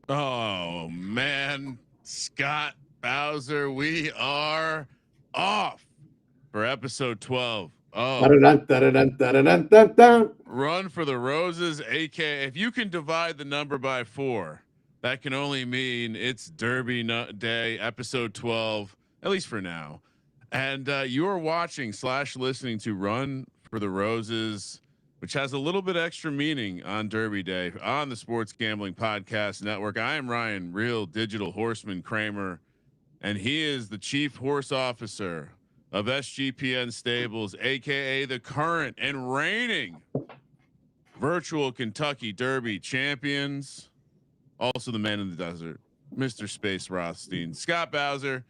Oh man, Scott Bowser, we are off for episode 12. Oh, Dun, dun, dun, dun, dun, dun, dun. Run for the Roses, aka if you can divide the number by 4, that can only mean it's Derby Day, episode 12, at least for now. And you are watching / listening to Run for the Roses, which has a little bit extra meaning on Derby Day on the Sports Gambling Podcast Network. I am Ryan, real digital horseman Kramer, and he is the chief horse officer of SGPN Stables, aka the current and reigning virtual Kentucky Derby champions, also the man in the desert, Mr. Space Rothstein. Scott Bowser,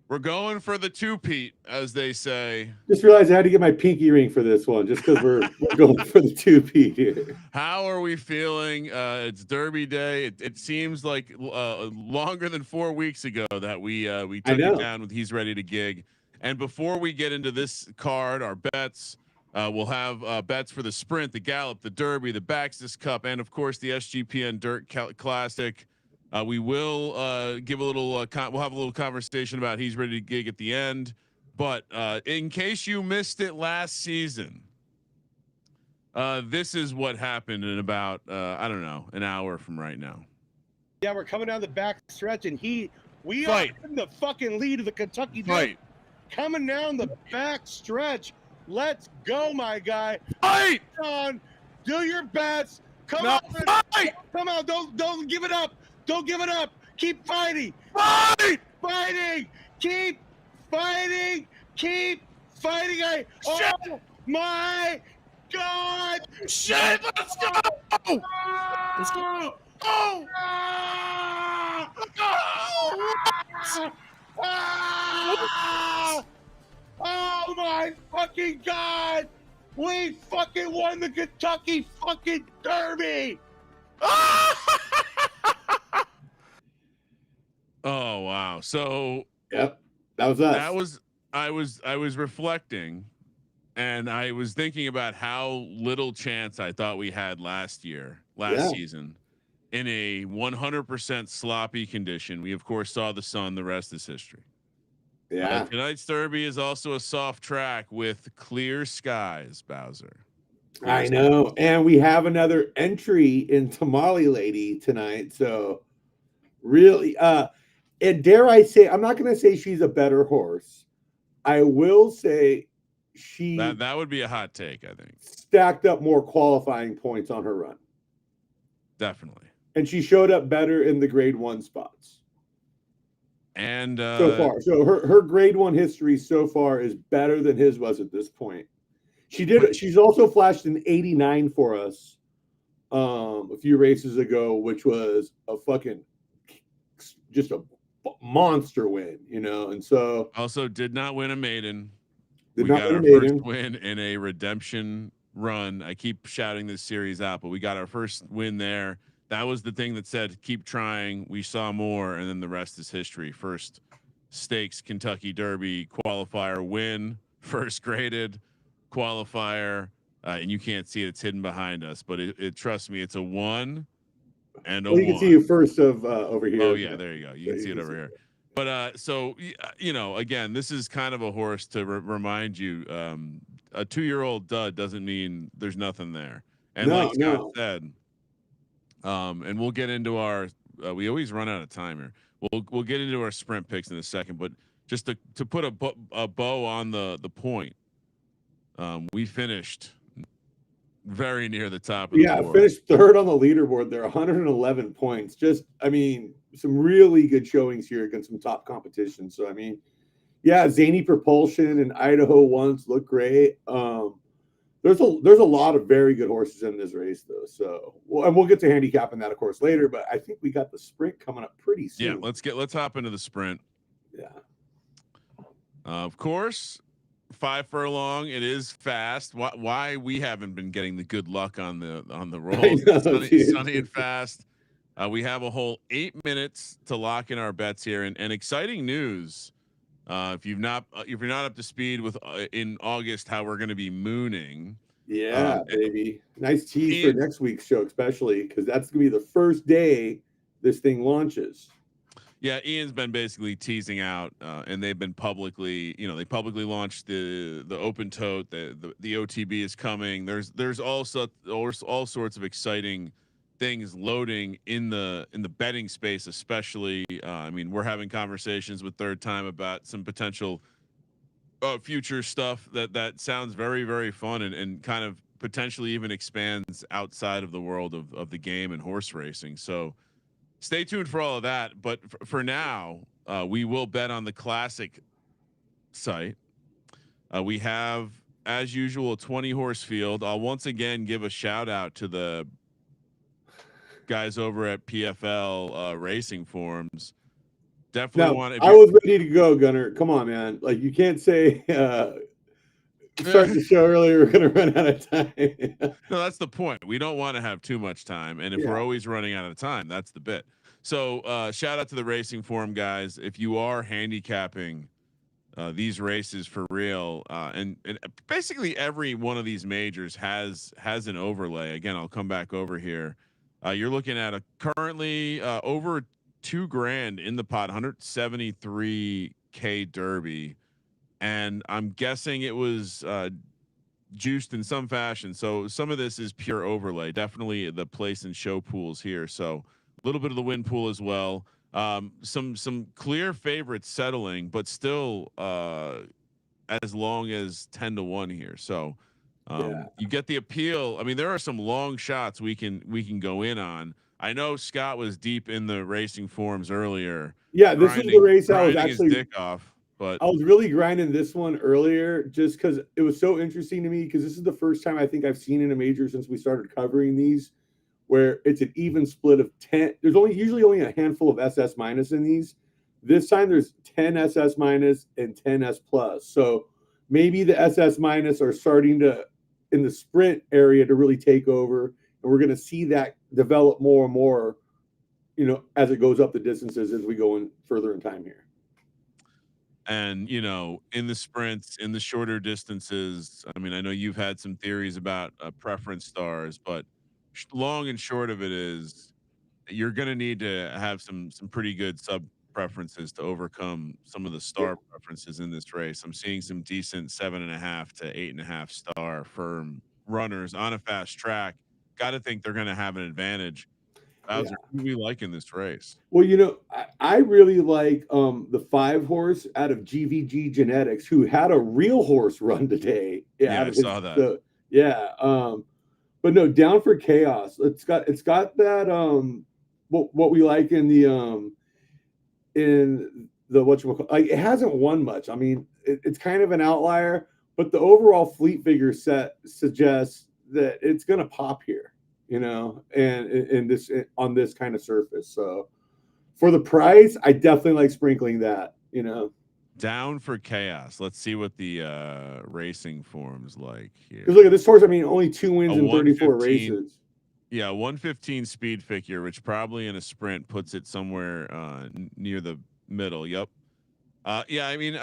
we're going for the two-peat, as they say. Just realized I had to get my pinky ring for this one, just because we're going for the 2P here. How are we feeling? It's Derby Day. It seems like longer than 4 weeks ago that we I took it know. down with He's Ready to Gig. And before we get into this card, our bets, we'll have bets for the Sprint, the Gallop, the Derby, the Baxter Cup, and of course the SGPN Dirt Classic. We will give a little. We'll have a little conversation about He's Ready to Gig at the end. But in case you missed it last season, this is what happened in about I don't know, an hour from right now. Yeah, we're coming down the back stretch, and we Fight. are in the fucking lead of the Kentucky Fight. Derby. Coming down the back stretch. Let's go, my guy. Fight. On, do your bets. Come No, on, fight. come on. Don't give it up. Don't give it up. Keep fighting. Fight. Fighting. Keep fighting. Keep fighting. Shit. Oh my God. Shit. Let's go. Let's go. Oh. Oh my fucking God! We fucking won the Kentucky fucking Derby! Oh wow. So Yep, that was us. that was I was reflecting, and I was thinking about how little chance I thought we had last season, in a 100% sloppy condition. We of course saw the sun. The rest is history. Yeah. Tonight's Derby is also a soft track with clear skies, Bowser. Clear I skies. know. And we have another entry in Tamale Lady tonight. So really, and dare I say, I'm not going to say she's a better horse. I will say she That would be a hot take, I think. stacked up more qualifying points on her run. Definitely. And she showed up better in the grade 1 spots. And So far. So her grade 1 history so far is better than his was at this point. She's also flashed an 89 for us a few races ago, which was a fucking just a monster win, and so also did not win a maiden. did We not got win a our maiden. first win in a redemption run. I keep shouting this series out, but we got our first win there. That was the thing that said, keep trying. We saw more, and then the rest is history. First stakes Kentucky Derby qualifier win, first graded qualifier, and you can't see it. It's hidden behind us, but it trust me, it's a 1 and a Well, you 1. can see you first of over here. Oh yeah, there you go. You can see it over here. But so again, this is kind of a horse to remind you. A 2-year-old dud doesn't mean there's nothing there. And like Scott said, and we'll get into our. We always run out of time here. We'll get into our sprint picks in a second, but just to put a bow on the point, we finished very near the top of the board. Finished third on the leaderboard. There, 111 points. Just, some really good showings here against some top competition. So, Zany Propulsion and Idaho once look great. There's a lot of very good horses in this race, though. So, we'll get to handicapping that, of course, later. But I think we got the sprint coming up pretty soon. Yeah, let's hop into the sprint. Yeah. Of course, 5 furlong. It is fast. Why we haven't been getting the good luck on the rolls? Sunny and fast. We have a whole 8 minutes to lock in our bets here, and exciting news. If you're not up to speed with in August how we're going to be mooning. Yeah, baby. Nice tease for next week's show, especially because that's gonna be the first day this thing launches. Yeah, Ian's been basically teasing out, and they've been publicly, they publicly launched the open tote. The OTB is coming. There's also all sorts of exciting things loading in the betting space, especially. I mean, we're having conversations with Third Time about some potential future stuff that sounds very, very fun and kind of potentially even expands outside of the world of the game and horse racing. So stay tuned for all of that. But for now, we will bet on the classic site. We have, as usual, a 20 horse field. I'll once again give a shout out to the guys over at PFL Racing Forums. Definitely want. I was ready to go, Gunner. Come on, man. Like, you can't say start the show earlier. We're gonna run out of time. No, that's the point. We don't want to have too much time, and if we're always running out of time, that's the bit. So shout out to the Racing Forum guys. If you are handicapping these races for real, and basically every one of these majors has an overlay. Again, I'll come back over here. You're looking at a currently over $2,000 in the pot, 173K Derby, and I'm guessing it was juiced in some fashion. So some of this is pure overlay. Definitely the place and show pools here. So a little bit of the win pool as well. Some clear favorites settling, but still as long as 10-1 here. So you get the appeal. I mean, there are some long shots we can go in on. I know Scott was deep in the Racing Forums earlier. Yeah, this is the race I was actually his dick off, but I was really grinding this one earlier just because it was so interesting to me, because this is the first time I think I've seen in a major since we started covering these where it's an even split of 10. There's usually only a handful of SS minus in these. This time there's 10 SS minus and 10 S plus. So maybe the SS minus are starting to, in the sprint area, to really take over. And we're going to see that develop more and more, as it goes up the distances as we go in further in time here. And, in the sprints, in the shorter distances, I mean, I know you've had some theories about preference stars, but long and short of it is you're going to need to have some pretty good sub preferences to overcome some of the star preferences in this race. I'm seeing some decent 7.5 to 8.5 star firm runners on a fast track. Got to think they're going to have an advantage. Bowser, who do we like in this race? Well, I really like the 5 horse out of GVG Genetics, who had a real horse run today. Yeah, I saw that. But no, Down for Chaos. It's got that what we like in the whatchamacallit. Like, it hasn't won much. I mean, it's kind of an outlier, but the overall fleet figure set suggests that it's going to pop here, and on this kind of surface. So for the price, I definitely like sprinkling that, Down for Chaos. Let's see what the racing form's like here. Because look at this horse. I mean, only 2 wins in 34 races. Yeah, 115 speed figure, which probably in a sprint puts it somewhere near the middle. Yep. Yeah, I mean,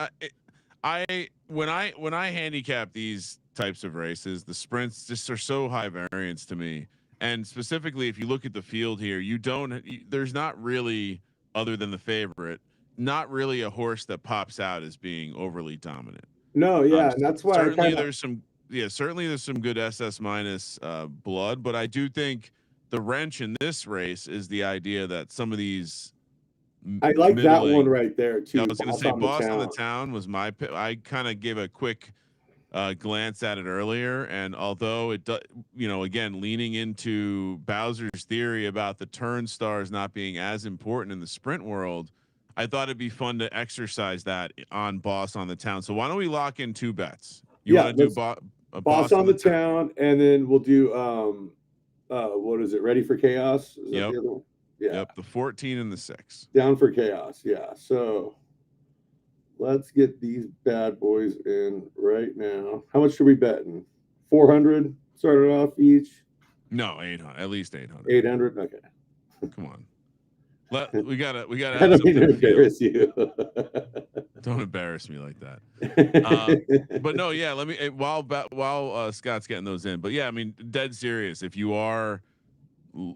when I handicap these types of races, the sprints just are so high variance to me. And specifically, if you look at the field here, there's not really, other than the favorite, not really a horse that pops out as being overly dominant. No, yeah, and that's why certainly there's some good SS minus blood, but I do think the wrench in this race is the idea that some of these. I like that one right there too. I was going to say Boss on the Town was my pick. I kind of gave a quick glance at it earlier, and although it does, again, leaning into Bowser's theory about the turn stars not being as important in the sprint world, I thought it'd be fun to exercise that on Boss on the Town. So why don't we lock in 2 bets? You want to do Boss on the Town, and then we'll do what is it? Ready for Chaos? Is that the other one? Yeah. Yep, the 14 and the 6. Down for Chaos. Yeah. So let's get these bad boys in right now. How much should we bet in? 400 started off each? No, 800. At least 800. 800. Okay. Come on. We gotta. I don't mean to embarrass you. Don't embarrass me like that. But no, yeah. Let me while Scott's getting those in. But yeah, I mean, dead serious. If you are,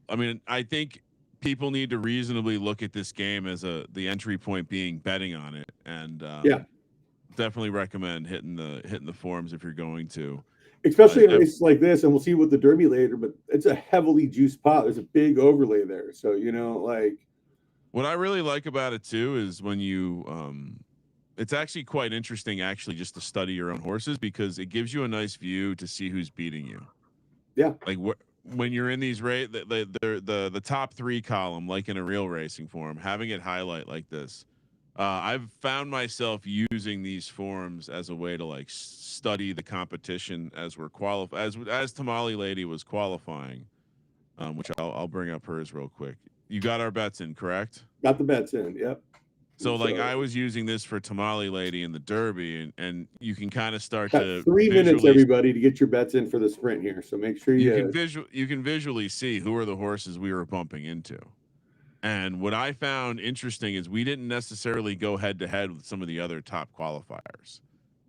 I mean, I think people need to reasonably look at this game as the entry point being betting on it, and Yeah. definitely recommend hitting the forums if you're going to. Especially in races like this, and we'll see with the Derby later, but it's a heavily juiced pot. There's a big overlay there. So, like. What I really like about it too is when you, it's actually quite interesting actually just to study your own horses, because it gives you a nice view to see who's beating you. Yeah. Like when you're in these the top 3 column, like in a real racing forum, having it highlight like this. I've found myself using these forums as a way to like study the competition as we're as Tamale Lady was qualifying, which I'll bring up hers real quick. You got our bets in, correct? Got the bets in. Yep. So like I was using this for Tamale Lady in the Derby, and you can kind of start got to 3 minutes, everybody, to get your bets in for the sprint here. So make sure you can visually see who are the horses we were bumping into. And what I found interesting is we didn't necessarily go head to head with some of the other top qualifiers,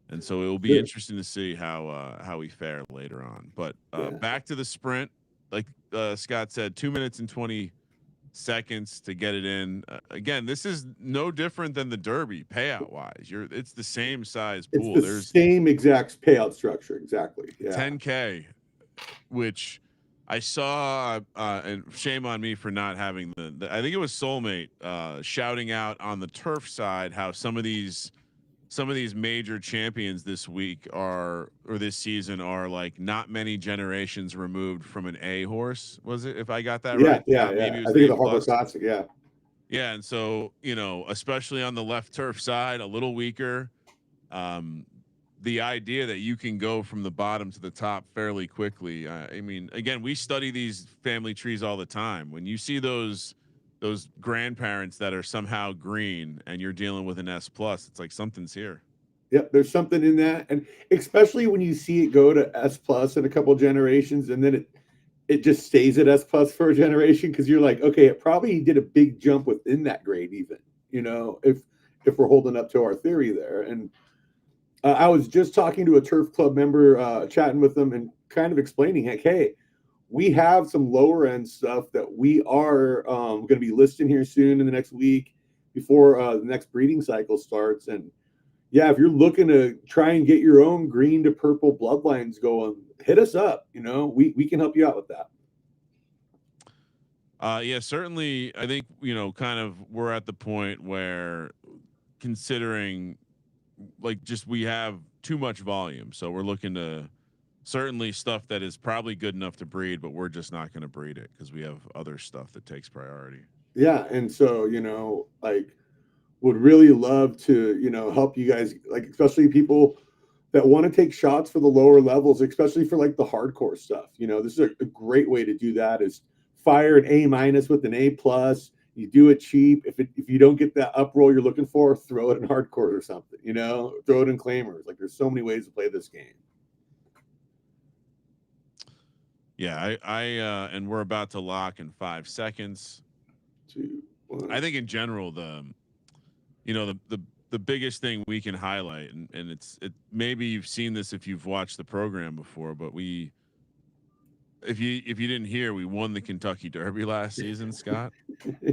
and so it will be interesting to see how we fare later on. But back to the sprint, like Scott said, 2 minutes and 20 seconds to get it in. Again, this is no different than the Derby payout wise. It's the same size pool. There's same exact payout structure. Exactly. Yeah. 10K, which I saw, and shame on me for not having the I think it was Soulmate shouting out on the turf side how some of these major champions this week or this season are like not many generations removed from an A horse. Was it, if I got that right? Yeah. Maybe it was I think A the Harper plus. Classic. Yeah. Yeah, and so especially on the left turf side, a little weaker. The idea that you can go from the bottom to the top fairly quickly. I mean, again, we study these family trees all the time. When you see those grandparents that are somehow green and you're dealing with an S plus, it's like something's here. Yep, there's something in that, and especially when you see it go to S plus in a couple generations, and then it just stays at S plus for a generation, because you're like, okay, it probably did a big jump within that grade, even if we're holding up to our theory there. And I was just talking to a turf club member, chatting with them, and kind of explaining, like, hey, we have some lower end stuff that we are going to be listing here soon in the next week before the next breeding cycle starts. And yeah, if you're looking to try and get your own green to purple bloodlines going, hit us up. We can help you out with that. Yeah, certainly. I think, kind of we're at the point where, considering like just we have too much volume. So we're looking to certainly stuff that is probably good enough to breed, but we're just not going to breed it because we have other stuff that takes priority. Yeah. And so, like, would really love to, help you guys, like, especially people that want to take shots for the lower levels, especially for like the hardcore stuff. This is a great way to do that, is fire an A- with an A+. You do it cheap. If you don't get that up roll you're looking for, throw it in hardcore or something, throw it in claimers. Like, there's so many ways to play this game. Yeah. And we're about to lock in 5 seconds. 2, 1. I think in general, the biggest thing we can highlight, and maybe you've seen this if you've watched the program before, but if you didn't hear, we won the Kentucky Derby last season, Scott.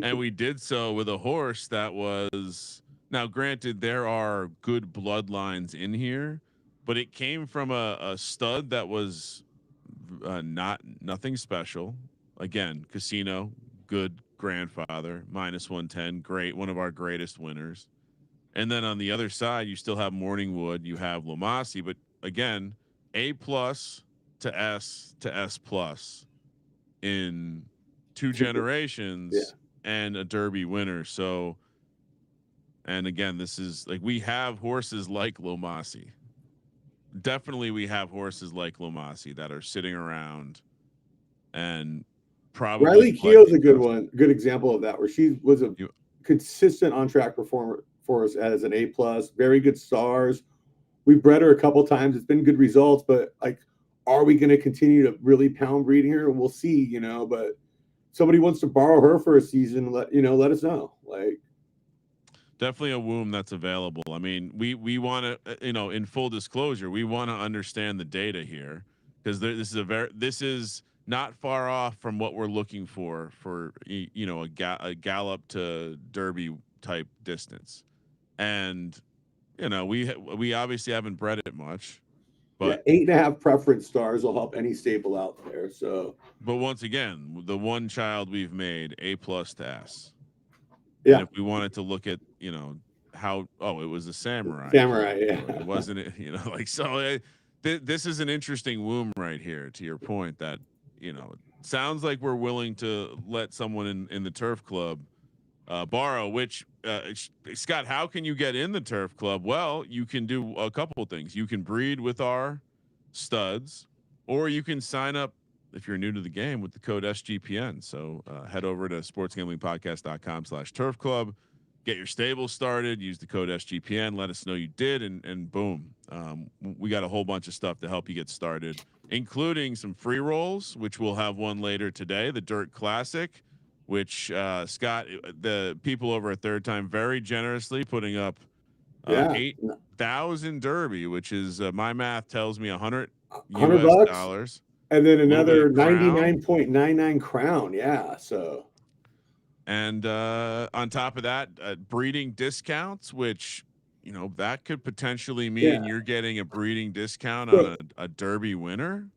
And we did so with a horse that was, now granted, there are good bloodlines in here, but it came from a stud that was nothing special. Again, Casino, good grandfather, -110, great, one of our greatest winners. And then on the other side, you still have Morningwood, you have Lamasi, but again, A+ to S+ in 2 generations, and a Derby winner. So, and again, this is like, we have horses like Lomasi. Definitely we have horses like Lomasi that are sitting around, and probably Riley Keogh's a good example of that, where she was a consistent on track performer for us as an A+, very good stars. We've bred her a couple times. It's been good results, but like, are we going to continue to really pound breeding her? We'll see, but somebody wants to borrow her for a season, let us know. Like, definitely a womb that's available. I mean, we want to, in full disclosure, we want to understand the data here, because this is not far off from what we're looking for a gallop to Derby type distance. And we obviously haven't bred it much, Yeah, but 8.5 preference stars will help any stable out there. So once again, the one child we've made A+ to S. yeah, And if we wanted to look at, how, it was a samurai. samurai. Kid, Yeah, it wasn't it, so this is an interesting womb right here, to your point that, sounds like we're willing to let someone in the turf club borrow, which Scott, how can you get in the turf club? Well, you can do a couple of things. You can breed with our studs, or you can sign up if you're new to the game with the code SGPN. So head over to sportsgamblingpodcast.com/turf club, get your stable started, use the code SGPN, let us know you did. And boom, we got a whole bunch of stuff to help you get started, including some free rolls, which we'll have one later today, the Dirt Classic, which Scott, the people over at Third Time very generously putting up yeah, 8,000 Derby, which is my math tells me $100 $100, and then a little bit another of crown. 99.99 crown. Yeah, so And on top of that, breeding discounts, which that could potentially mean you're getting a breeding discount on a Derby winner.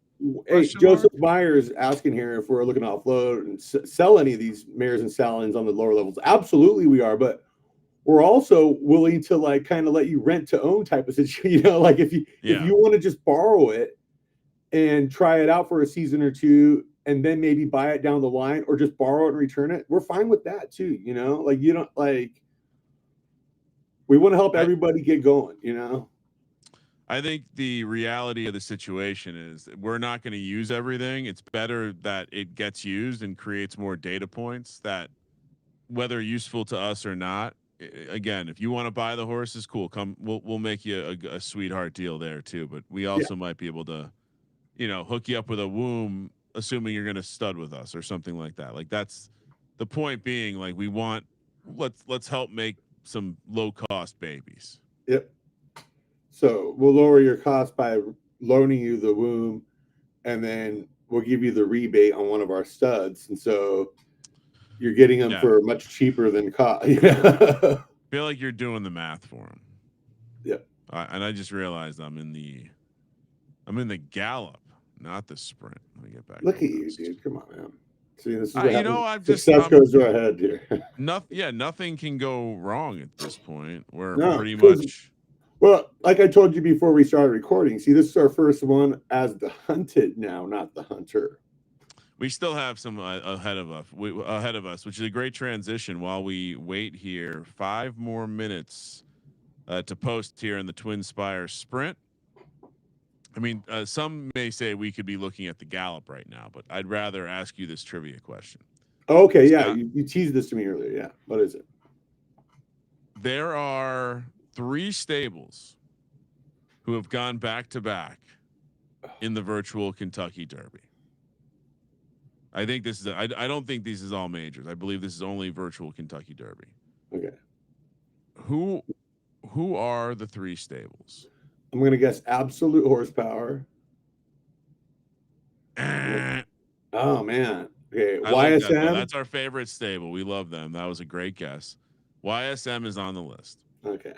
Hey, Joseph Myers asking here if we're looking to offload and sell any of these mares and stallions on the lower levels. Absolutely, we are, but we're also willing to like kind of let you rent to own type of situation. Like if you want to just borrow it and try it out for a season or two, and then maybe buy it down the line, or just borrow it and return it, we're fine with that too. Like you don't like. We want to help everybody get going. I think the reality of the situation is that we're not going to use everything. It's better that it gets used and creates more data points that, whether useful to us or not. Again, if you want to buy the horses, cool. Come, we'll make you a sweetheart deal there too. But we also might be able to, hook you up with a womb, assuming you're going to stud with us or something like that. Like that's the point being. Like we want, let's help make some low cost babies. Yep. So we'll lower your cost by loaning you the womb, and then we'll give you the rebate on one of our studs. And so you're getting them for much cheaper than cost. Feel like you're doing the math for them. Yeah. And I just realized I'm in the gallop, not the sprint. Let me get back. Look at you, dude. Come on, man. See, this is what success goes to our head here. Nothing can go wrong at this point. We're pretty much. Well, like I told you before we started recording, see, this is our first one as the hunted now, not the hunter. We still have some ahead of us, which is a great transition. While we wait here, 5 more minutes to post here in the Twin Spire Sprint. I mean, some may say we could be looking at the gallop right now, but I'd rather ask you this trivia question. Okay, Scott, yeah, you teased this to me earlier. Yeah, what is it? There are 3 stables who have gone back to back in the virtual Kentucky Derby. I think this is. I don't think this is all majors. I believe this is only virtual Kentucky Derby. Okay. Who are the 3 stables? I'm going to guess Absolute Horsepower. Oh man. Okay. YSM. That's our favorite stable. We love them. That was a great guess. YSM is on the list. Okay.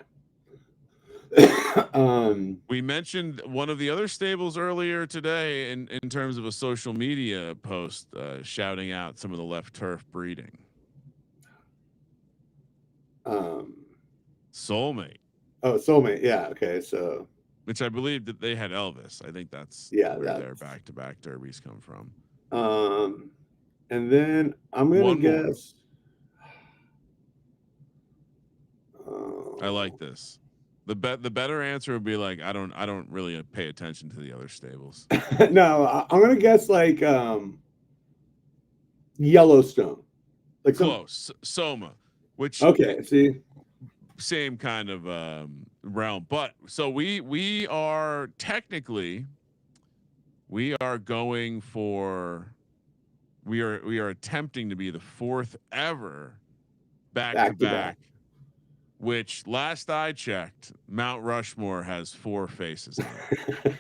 We mentioned one of the other stables earlier today in terms of a social media post shouting out some of the left turf breeding. Soulmate. Oh, Soulmate. Yeah. Okay. So. Which I believe that they had Elvis. I think that's where their back-to-back derbies come from. And then I'm gonna guess. I like this. The better answer would be like I don't really pay attention to the other stables. No, I'm gonna guess like Yellowstone. Like close. Soma. Which see, same kind of realm. But so we are technically going for we are attempting to be the 4th ever back to back. Which last I checked, Mount Rushmore has 4 faces on it.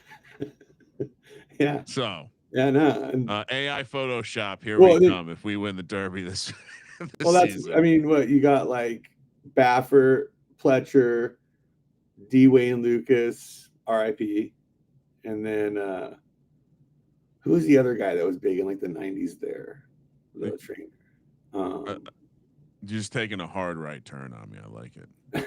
Yeah. So Yeah, no. And, AI Photoshop, here well, we come if we win the Derby this, this well, that's, season. I mean, what you got, like Baffert, Pletcher, D. Wayne Lucas, RIP, and then who was the other guy that was big in like the 90s there? The trainer. You're just taking a hard right turn on me. I like it. All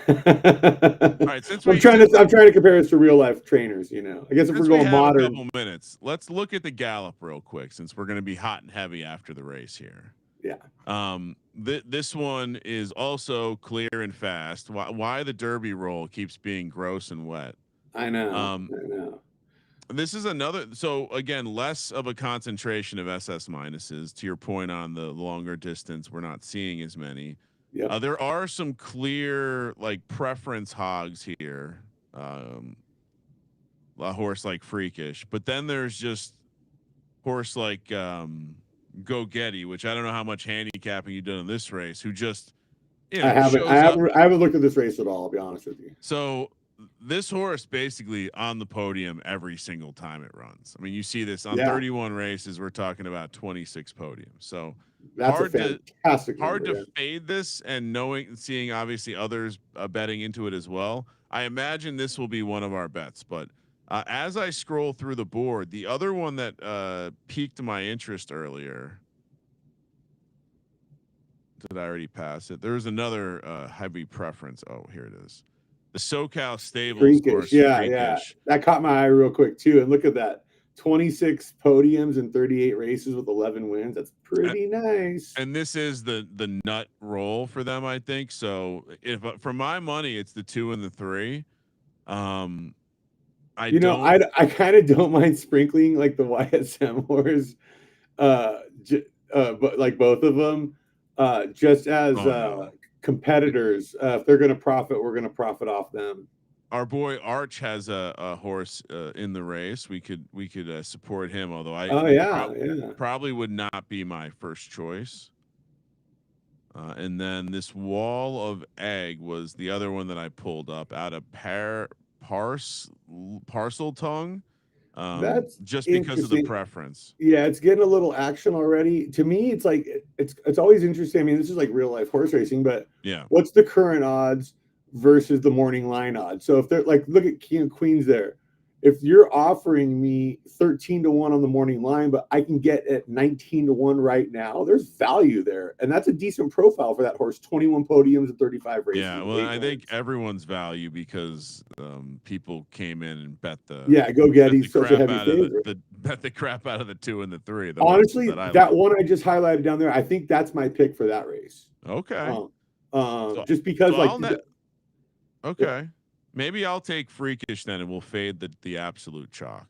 right, I'm trying to compare us to real life trainers. You know, I guess if we're going modern. A couple minutes, let's look at the Gallop real quick since we're going to be hot and heavy after the race here. Yeah. This one is also clear and fast. Why the Derby roll keeps being gross and wet? I know. I know. This is another. So again, less of a concentration of SS minuses. To your point on the longer distance, we're not seeing as many. Yep. There are some clear like preference hogs here. A horse like Freakish, but then there's just horse like Go Getty, which I don't know how much handicapping you've done in this race. Who just I haven't looked at this race at all. I'll be honest with you. So this horse basically on the podium every single time it runs. I mean, you see this on 31 races. We're talking about 26 podiums. So that's hard to fade this, and seeing obviously others betting into it as well. I imagine this will be one of our bets. But as I scroll through the board, the other one that piqued my interest earlier. Did I already pass it? There was another heavy preference. Oh, here it is. The SoCal Stables Freakish. Yeah. That caught my eye real quick too. And look at that. 26 podiums and 38 races with 11 wins. That's pretty nice. And this is the nut roll for them, I think. So if for my money, it's the 2 and the 3. I kind of don't mind sprinkling like the YSM horse, but like both of them, just as competitors. If they're going to profit, we're going to profit off them. Our boy Arch has a horse in the race. We could support him, although probably would not be my first choice. And then this Wall of Egg was the other one that I pulled up out of Parcel Tongue. That's just because of the preference. Yeah, it's getting a little action already. To me, it's like it's always interesting. I mean, this is like real life horse racing, but what's the current odds versus the morning line odds? So if they're like, look at King of Queens there. If you're offering me 13-1 on the morning line, but I can get at 19-1 right now, there's value there. And that's a decent profile for that horse. 21 podiums and 35 races. Yeah, well, I think everyone's value because people came in and bet the Go Getty's such a heavy favorite. Bet the crap out of the 2 and the 3. Honestly, that one I just highlighted down there, I think that's my pick for that race. Okay. Just because okay. Maybe I'll take Freakish then, and we'll fade the absolute chalk.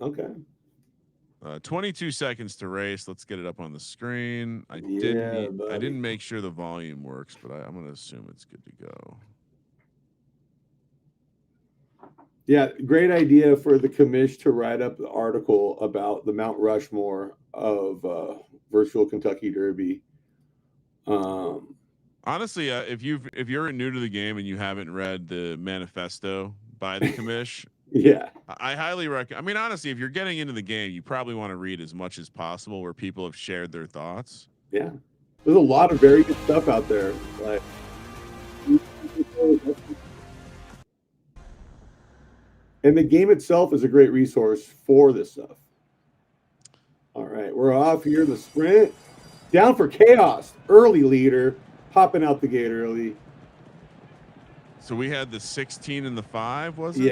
Okay. 22 seconds to race. Let's get it up on the screen. I didn't make sure the volume works, but I'm going to assume it's good to go. Yeah, great idea for the commish to write up the article about the Mount Rushmore of virtual Kentucky Derby. Honestly, if you're new to the game and you haven't read the manifesto by the commish, I highly recommend. I mean, honestly, if you're getting into the game, you probably want to read as much as possible where people have shared their thoughts. Yeah, there's a lot of very good stuff out there. Like, and the game itself is a great resource for this stuff. All right, we're off here in the sprint. Down for Chaos, early leader. Popping out the gate early. So we had the 16 and the 5, was it?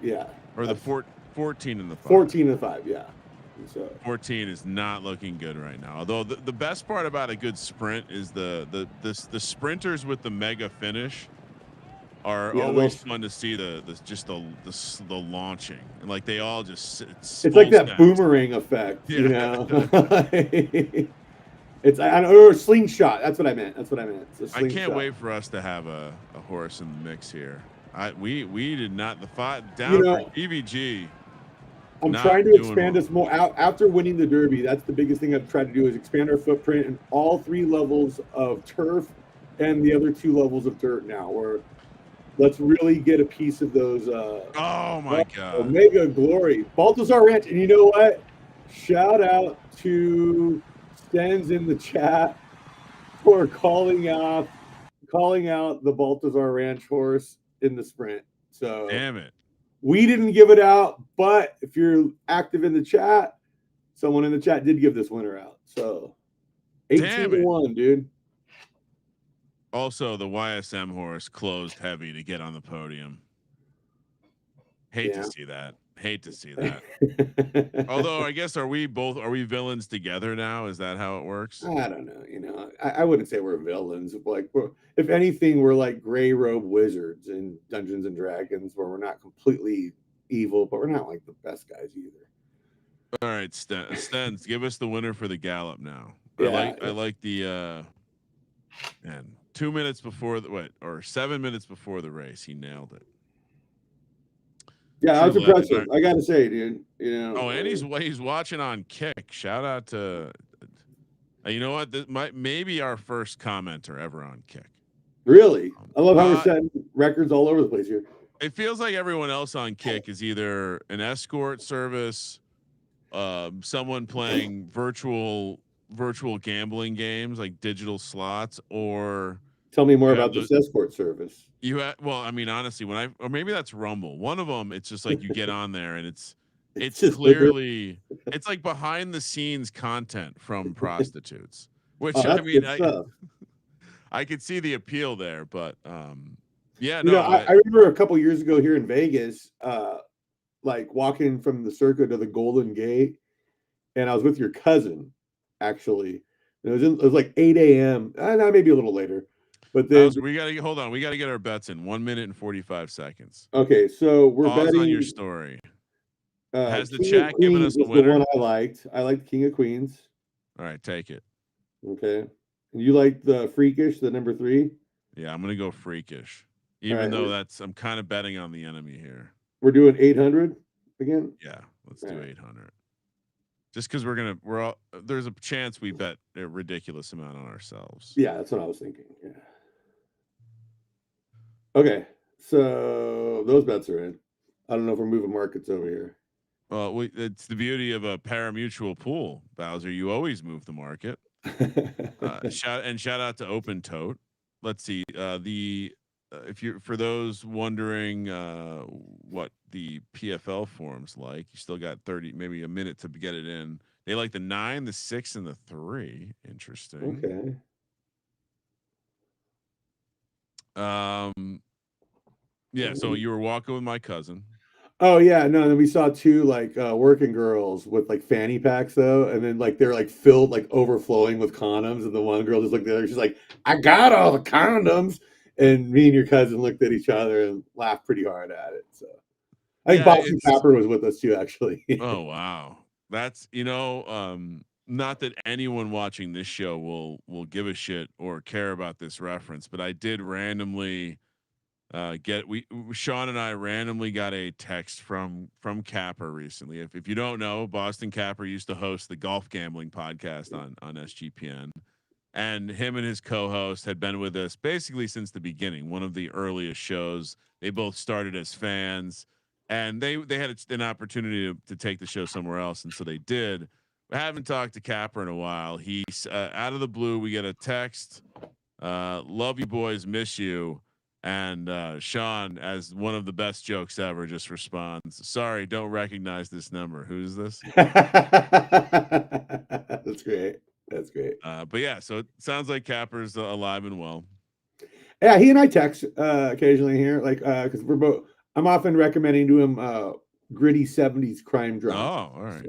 Yeah. Or the 14 and the 5. 14 and 5, yeah. So 14 is not looking good right now. Although the best part about a good sprint is the sprinters with the mega finish are always fun to see. The launching, and like they all just it's like that boomerang effect, you know. It's or slingshot. That's what I meant. I can't wait for us to have a horse in the mix here. We did not the fight down for EVG. I'm trying to expand us more after winning the Derby. That's the biggest thing I've tried to do is expand our footprint in all 3 levels of turf and the other 2 levels of dirt now. Where let's really get a piece of those. Oh my God! Omega Glory, Balthazar Ranch, and you know what? Shout out to Stens in the chat for calling out the Baltazar Ranch horse in the sprint. So Damn it. we didn't give it out, but if you're active in the chat, someone in the chat did give this winner out. So 18-1, dude. Also, the YSM horse closed heavy to get on the podium. Hate to see that. Although I guess are we villains together now? Is that how it works? I don't know. You know, I wouldn't say we're villains. Like, if anything, we're like gray robe wizards in Dungeons and Dragons, where we're not completely evil, but we're not like the best guys either. All right, Stens, give us the winner for the gallop now. Yeah, I like the and 2 minutes before or 7 minutes before the race, he nailed it. Yeah, that's impressive. I gotta say, dude. You know. Oh, and he's watching on Kick. Shout out to, you know what? This might be our first commenter ever on Kick. Really, I love how we're setting records all over the place here. It feels like everyone else on Kick is either an escort service, someone playing virtual gambling games like digital slots, or tell me more about this escort service. Well, I mean, honestly, or maybe that's Rumble. One of them, it's just like you get on there and it's clearly it's like behind the scenes content from prostitutes, which I mean, I could see the appeal there, but yeah, no. I remember a couple years ago here in Vegas, like walking from the circuit to the Golden Gate, and I was with your cousin, actually. It was like 8 a.m. Maybe a little later. But then we gotta hold on. We gotta get our bets in. 1 minute and 45 seconds. Okay, so we're betting on your story. Has the King chat given us a winner? The one I liked. I liked King of Queens. All right, take it. Okay. And you like the Freakish, the number 3? Yeah, I'm gonna go Freakish. Even though I'm kind of betting on the enemy here. We're doing 800 again? Yeah, let's do 800. Just because there's a chance we bet a ridiculous amount on ourselves. Yeah, that's what I was thinking. Yeah. Okay, so those bets are in. I don't know if we're moving markets over here. Well, it's the beauty of a pari-mutuel pool, Bowser. You always move the market. Shout out to Open Tote. Let's see. For those wondering what the PFL form's like, you still got 30, maybe a minute to get it in. They like the 9, the 6, and the 3. Interesting. Okay. Yeah, so you were walking with my cousin. Oh yeah, no, and then we saw 2 like working girls with like fanny packs though, and then like they're like filled, like overflowing with condoms, and the one girl just looked at the other, she's like, I got all the condoms. And me and your cousin looked at each other and laughed pretty hard at it. So I think Boston Capper was with us too, actually. Oh wow. That's not that anyone watching this show will give a shit or care about this reference, but I did randomly Sean and I randomly got a text from Capper recently. If you don't know, Boston Capper used to host the golf gambling podcast on SGPN, and him and his co-host had been with us basically since the beginning, one of the earliest shows. They both started as fans, and they had an opportunity to take the show somewhere else, and so they did. I haven't talked to Capper in a while. He's out of the blue. We get a text. Love you boys, miss you. And Sean, as one of the best jokes ever, just responds, sorry, don't recognize this number. Who's this? That's great. That's great. But yeah, so it sounds like Capper's alive and well. Yeah, he and I text occasionally here, like because we're both. I'm often recommending to him gritty 70s crime drama. Oh, all right.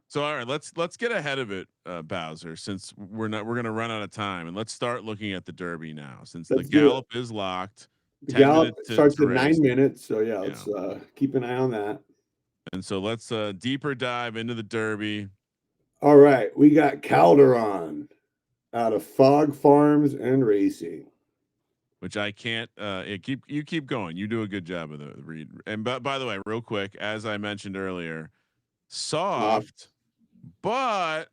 So all right, let's get ahead of it, Bowser, since we're gonna run out of time, and let's start looking at the Derby now, since the gallop is locked. The gallop starts at 9 minutes, so yeah, let's keep an eye on that. And so let's deeper dive into the Derby. All right, we got Calderon out of Fog Farms and Racing, which I can't. You keep going. You do a good job of the read. And by the way, real quick, as I mentioned earlier, soft, but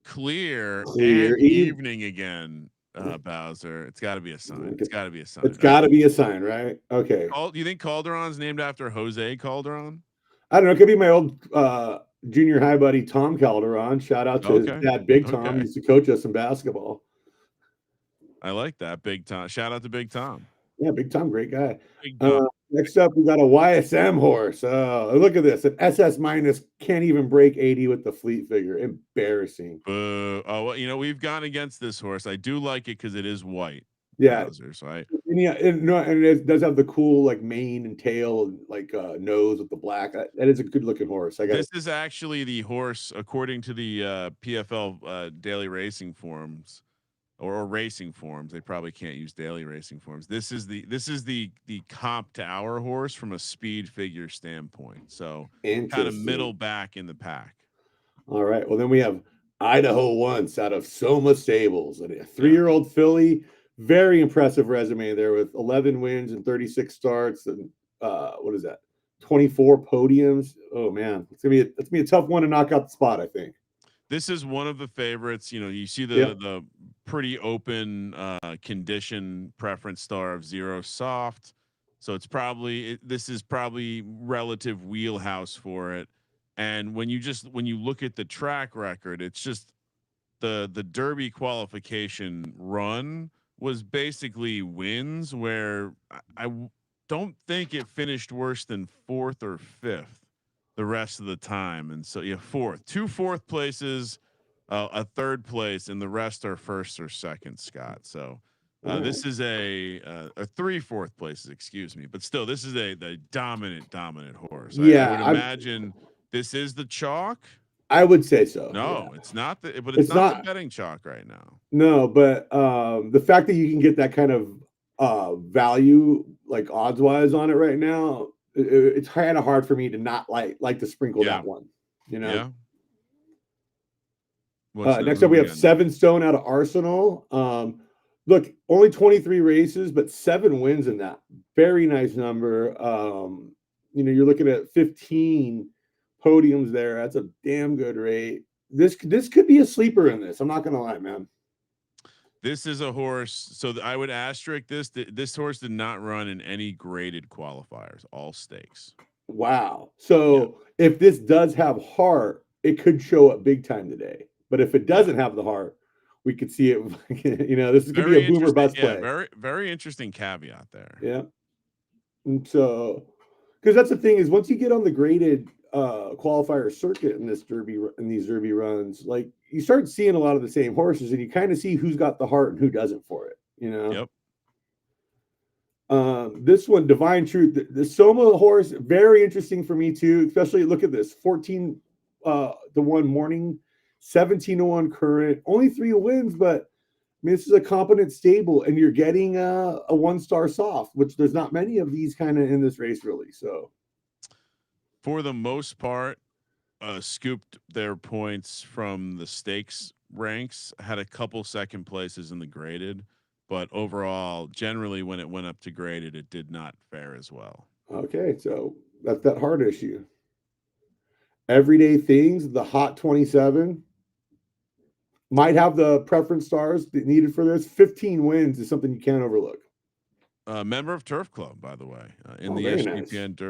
clear and evening again. Bowser, it's got to be a sign. It's got to be a sign. It's got to be a sign, right? Okay. Do you think Calderon's named after Jose Calderon? I don't know. It could be my old junior high buddy Tom Calderon. Shout out to his Okay. dad, Big Tom. He Okay. used to coach us in basketball. I like that. Big Tom. Shout out to Big Tom. Yeah, Big Tom, great guy. Big Tom. Next up, we got a YSM horse. Look at this. An SS minus can't even break 80 with the fleet figure. Embarrassing. Oh, well, we've gone against this horse. I do like it because it is white. Yeah. Trousers, right? And yeah, and it does have the cool like mane and tail and like nose with the black. That is a good looking horse. This is actually the horse, according to the PFL daily racing forums or racing forums. They probably can't use daily racing forums. This is the comp to our horse from a speed figure standpoint. So kind of middle back in the pack. All right. Well, then we have Idaho Once out of Soma Stables, and a 3-year-old filly. Very impressive resume there with 11 wins and 36 starts, and what is that? 24 podiums. Oh man, it's gonna be a tough one to knock out the spot, I think. This is one of the favorites. You see the pretty open condition preference star of 0 soft. So it's this is probably relative wheelhouse for it. And when you look at the track record, it's just the Derby qualification run was basically wins where I don't think it finished worse than 4th or 5th the rest of the time. And so two fourth places, a 3rd place, and the rest are 1st or 2nd, Scott. So this is a 3 4th places, excuse me, but still this is the dominant horse. Yeah, I would imagine this is the chalk. I would say so. No, it's not but it's not the betting chalk right now. No, but the fact that you can get that kind of value, like odds wise, on it right now, it's kind of hard for me to not like to sprinkle that one. Yeah. Next up, we have 7 Stone out of Arsenal. Look, only 23 races, but 7 wins in that. Very nice number. You're looking at 15 podiums there. That's a damn good rate. This could be a sleeper in this. I'm not gonna lie, man. This is a horse. So I would asterisk this. This horse did not run in any graded qualifiers. All stakes. Wow. So if this does have heart, it could show up big time today. But if it doesn't have the heart, we could see it. This is gonna be a boomer bust play. Very, very interesting caveat there. Yeah. And so, because that's the thing is, once you get on the graded qualifier circuit in these Derby runs, like you start seeing a lot of the same horses, and you kind of see who's got the heart and who doesn't for it. Yep. This one, Divine Truth, the Soma horse, very interesting for me too. Especially look at this: 14 to 1 morning, 17 to 1 current, only 3 wins, but I mean, this is a competent stable, and you're getting a 1-star soft, which there's not many of these kind of in this race, really. So, for the most part, scooped their points from the stakes ranks. Had a couple 2nd places in the graded, but overall, generally, when it went up to graded, it did not fare as well. Okay, so that's that heart issue. Everyday Things, the Hot 27. Might have the preference stars needed for this. 15 wins is something you can't overlook. Member of Turf Club, by the way, in the SGPN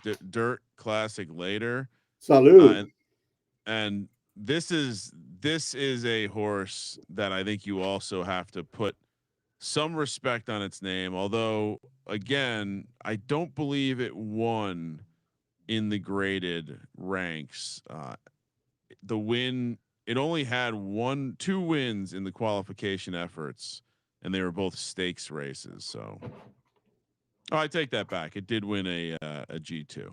nice. Dirt Classic later. Salud. And this is a horse that I think you also have to put some respect on its name. Although, again, I don't believe it won in the graded ranks. The win. It only had 2 wins in the qualification efforts, and they were both stakes races. So, I take that back. It did win a G2.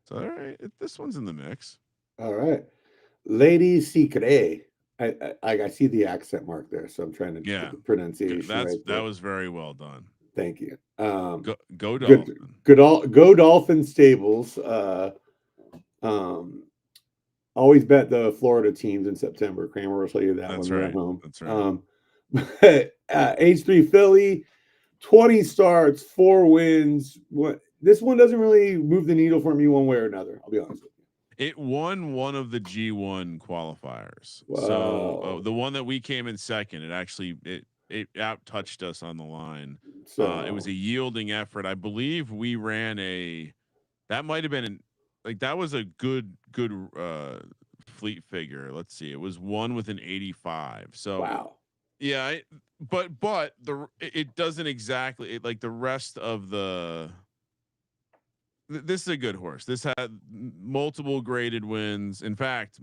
So, all right, this one's in the mix. All right, Lady Secret. I see the accent mark there, so I'm trying to get the pronunciation. That was very well done. Thank you. Go Dolphin. Go Dolphin Stables. Always bet the Florida teams in September. Kramer will tell you that. That's when right. At home. That's right. H3 Philly, 20 starts, 4 wins. This one doesn't really move the needle for me one way or another. I'll be honest with you. It won one of the G1 qualifiers. Wow. So the one that we came in 2nd, it out touched us on the line. So it was a yielding effort. I believe we ran that might have been like that was a good fleet figure. Let's see, it was one with an 85. So Wow. yeah, but it doesn't exactly like the rest of the. This is a good horse. This had multiple graded wins. In fact,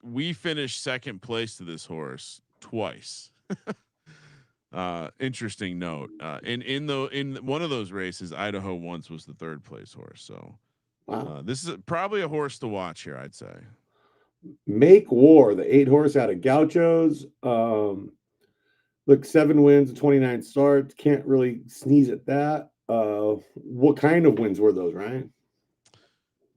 we finished second place to this horse twice. Interesting note. In one of those races, Idaho once was the third place horse. So Wow. this is probably a horse to watch here, I'd say. Make War, the 8-horse out of Gauchos. Look, 7 wins, 29 starts. Can't really sneeze at that. What kind of wins were those, Ryan?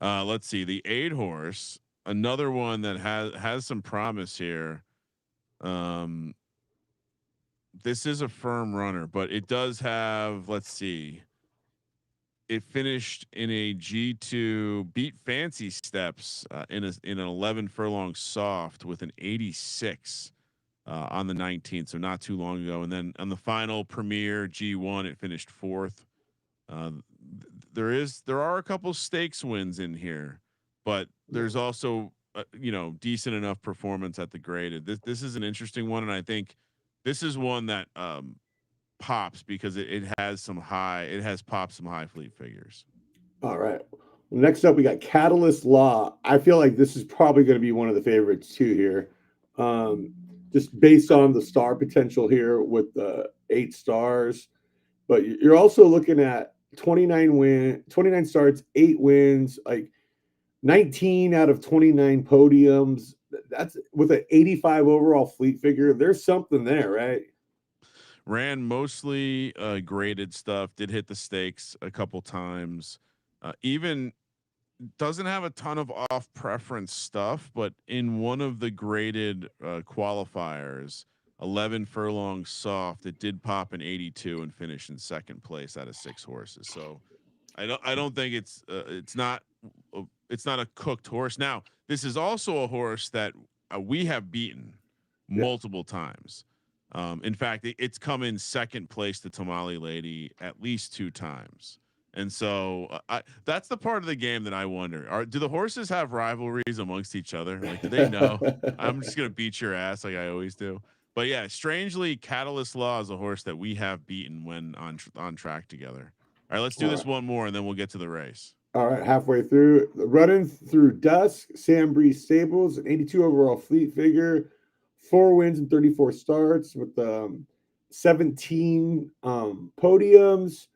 Let's see. The 8-horse, another one that has some promise here. This is a firm runner, but it does have, let's see. It finished in a G2, beat Fancy Steps in an 11 furlong soft with an 86 on the 19th, so not too long ago. And then on the final Premier G1, it finished 4th. There are a couple stakes wins in here, but there's also decent enough performance at the graded. This is an interesting one, and I think this is one that pops because it has popped some high fleet figures. All right. Well, next up, we got Catalyst Law. I feel like this is probably going to be one of the favorites too here, just based on the star potential here with the 8 stars. But you're also looking at 29 starts, 8 wins, like 19 out of 29 podiums. That's with an 85 overall fleet figure. There's something there, right? Ran mostly graded stuff, did hit the stakes a couple times. Even doesn't have a ton of off preference stuff, but in one of the graded qualifiers, 11 furlong soft, it did pop an 82 and finish in second place out of 6 horses. So I don't think it's not a cooked horse. Now, this is also a horse that we have beaten multiple times. In fact, it's come in second place to Tamale Lady at least 2 times. And so that's the part of the game that I wonder: do the horses have rivalries amongst each other? Like, do they know I'm just gonna beat your ass like I always do? But yeah, strangely, Catalyst Law is a horse that we have beaten when on track together. All right, let's do this one more, and then we'll get to the race. All right, halfway through, running through dusk, Sam Breeze Stables, an 82 overall fleet figure, 4 wins and 34 starts with 17 podiums.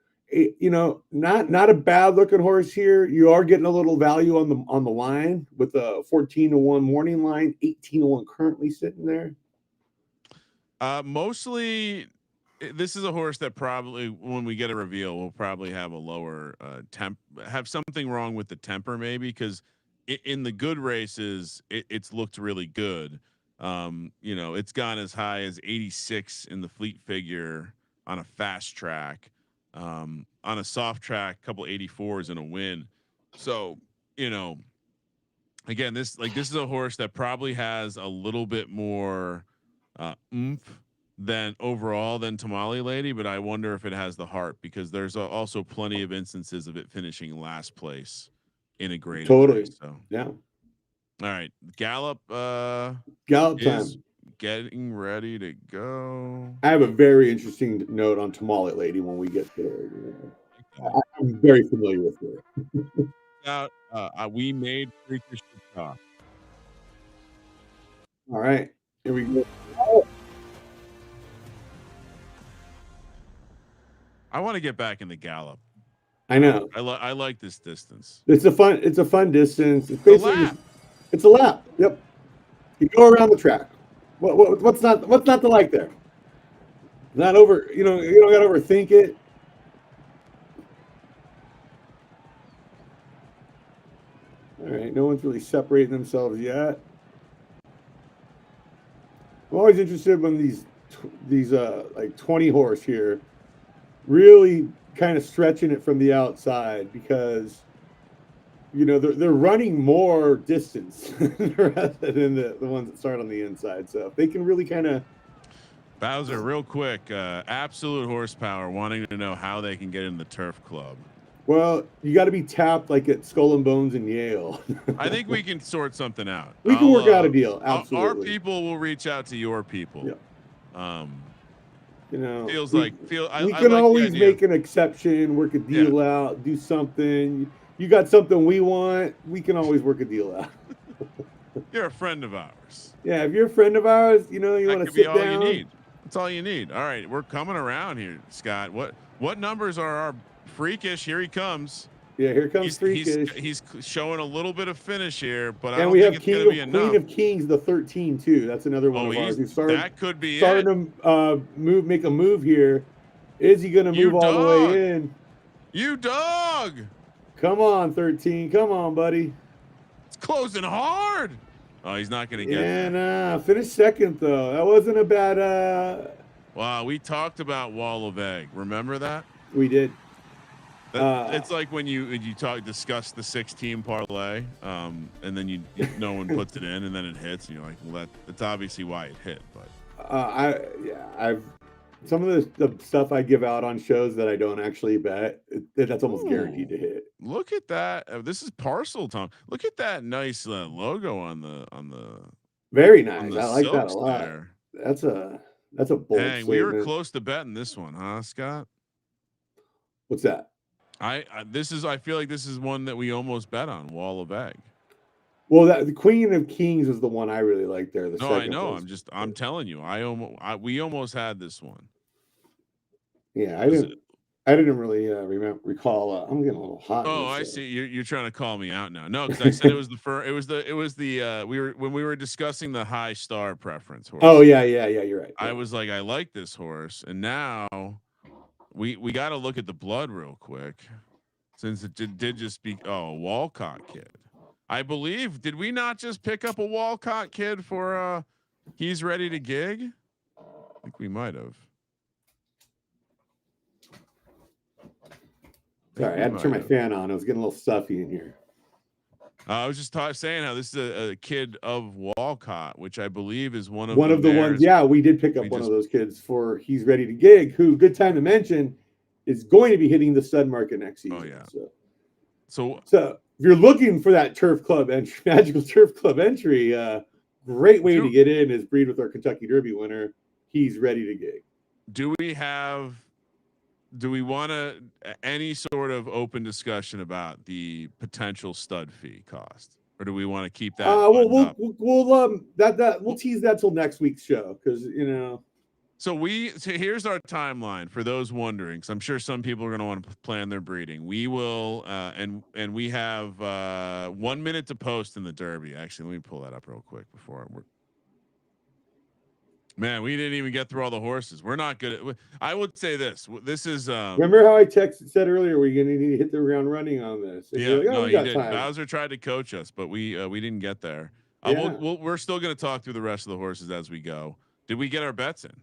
Not a bad looking horse here. You are getting a little value on the line with a 14-1 morning line, 18-1 currently sitting there. Mostly, this is a horse that probably, when we get a reveal, we'll probably have a lower have something wrong with the temper, maybe, because in the good races, it's looked really good. It's gone as high as 86 in the fleet figure on a fast track. On a soft track, couple 84s and a win. So, again, this is a horse that probably has a little bit more oomph than Tamale Lady, but I wonder if it has the heart, because there's also plenty of instances of it finishing last place in a graded race. So yeah. All right, Gallop time. Getting ready to go. I have a very interesting note on Tamale Lady when we get there. I'm very familiar with her. We made Freakish talk. All right, here we go. I want to get back in the Gallop. I know. I like this distance. It's a fun distance. It's basically a lap. It's a lap. Yep. You go around the track. What's not to like there? Not over. You don't got to overthink it. All right. No one's really separating themselves yet. I'm always interested when these like 20 horse here really kind of stretching it from the outside, because they're running more distance rather than the ones that start on the inside. So if they can really kind of. Bowser, real quick, Absolute Horsepower wanting to know how they can get in the Turf Club. Well, you got to be tapped like at Skull and Bones in Yale. I think we can sort something out. We can work out a deal. Absolutely. Our people will reach out to your people. Yeah. You know, Feels we like I can like always make an exception, work a deal out, do something. You got something we want, we can always work a deal out. You're a friend of ours. Yeah, if you're a friend of ours, you know, you want to sit all down. You need. That's all you need. All right, we're coming around here, Scott. What numbers are our freakish? Here he comes. Yeah, here comes freakish. He's showing a a little bit of finish here, but and I don't we think have it's going to be enough. Queen of Kings, the 13 too. That's another one of ours. That could be starting to make a move here. Is he going to move all the way in? You dog! Come on, 13. Come on, buddy. It's closing hard. Oh, he's not going to get there. Yeah, finished second though. That wasn't a bad. Wow, we talked about Wall of Egg. Remember that? We did. It's like when you discuss the 6-team parlay, and then no one puts it in, and then it hits, and you're like, well, that's obviously why it hit. But I've some of the stuff I give out on shows that I don't actually bet, that's almost guaranteed to hit. Look at that! This is Parcel Tom. Look at that nice logo on the. Very nice. I like that a lot. There. That's a bold statement. We were close to betting this one, huh, Scott? What's that? I feel like this is one that we almost bet on, Wall of Egg. Well, the Queen of Kings was the one I really liked there. I know. I'm telling you, we almost had this one. Yeah, I didn't really recall. I'm getting a little hot. Oh, I see. You're trying to call me out now. No, because I said it was the first. It was the when we were discussing the high star preference horse. Oh yeah. You're right. I was like, I like this horse, and now we got to look at the blood real quick, since it did just be Walcott kid. I believe, did we not just pick up a Walcott kid for he's ready to gig? I think we might have. Sorry, I had to turn my fan on. It was getting a little stuffy in here. I was just saying how this is a kid of Walcott, which I believe is one of the ones. Yeah, we did pick up one of those kids for he's ready to gig. Who, good time to mention, is going to be hitting the stud market next season. Oh yeah. So if you're looking for that turf club entry, magical turf club entry, great way to get in is breed with our Kentucky Derby winner. He's ready to gig. Do we want any sort of open discussion about the potential stud fee cost, or do we want to keep that? We'll tease that till next week's show, because So here's our timeline for those wondering, because I'm sure some people are going to want to plan their breeding. We will, and we have 1 minute to post in the Derby. Actually, let me pull that up real quick before we're. Man, we didn't even get through all the horses. We're not good at. I would say this. This is. Remember how I said earlier, we're going to need to hit the ground running on this. And yeah, no, you did. Bowser tried to coach us, but we didn't get there. We're still going to talk through the rest of the horses as we go. Did we get our bets in?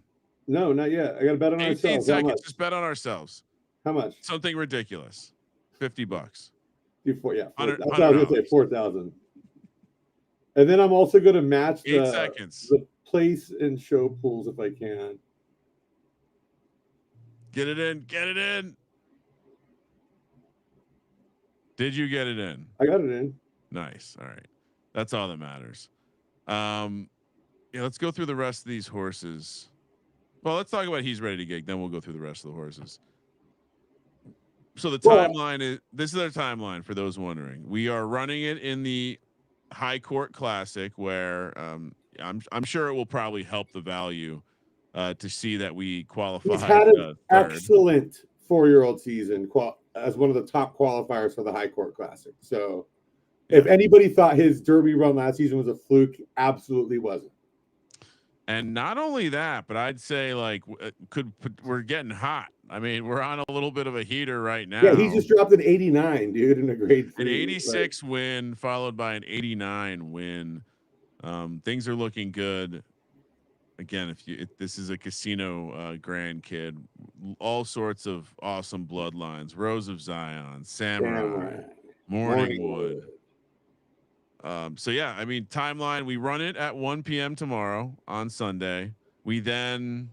No, not yet. I got to bet on 18 ourselves. seconds. Just bet on ourselves. How much? Something ridiculous. $50. Yeah, that's what I was going to say. 4,000. And then I'm also going to match 8 seconds. The place and show pools if I can. Get it in. Get it in. Did you get it in? I got it in. Nice. All right. That's all that matters. Let's go through the rest of these horses. Well, let's talk about he's ready to gig. Then we'll go through the rest of the horses. So the timeline this is our timeline for those wondering. We are running it in the High Court Classic, where I'm sure it will probably help the value to see that we qualify. He's had an excellent 4-year-old season as one of the top qualifiers for the High Court Classic. So if anybody thought his Derby run last season was a fluke, absolutely wasn't. And not only that, but I'd say we're getting hot. I mean, we're on a little bit of a heater right now. Yeah, he just dropped an 89, dude, in a grade 3. An 86 win followed by an 89 win. Things are looking good. Again, if this is a casino grand kid, all sorts of awesome bloodlines: Rose of Zion, Samurai, Morningwood. So yeah, I mean, timeline, we run it at 1 p.m. tomorrow on Sunday. We then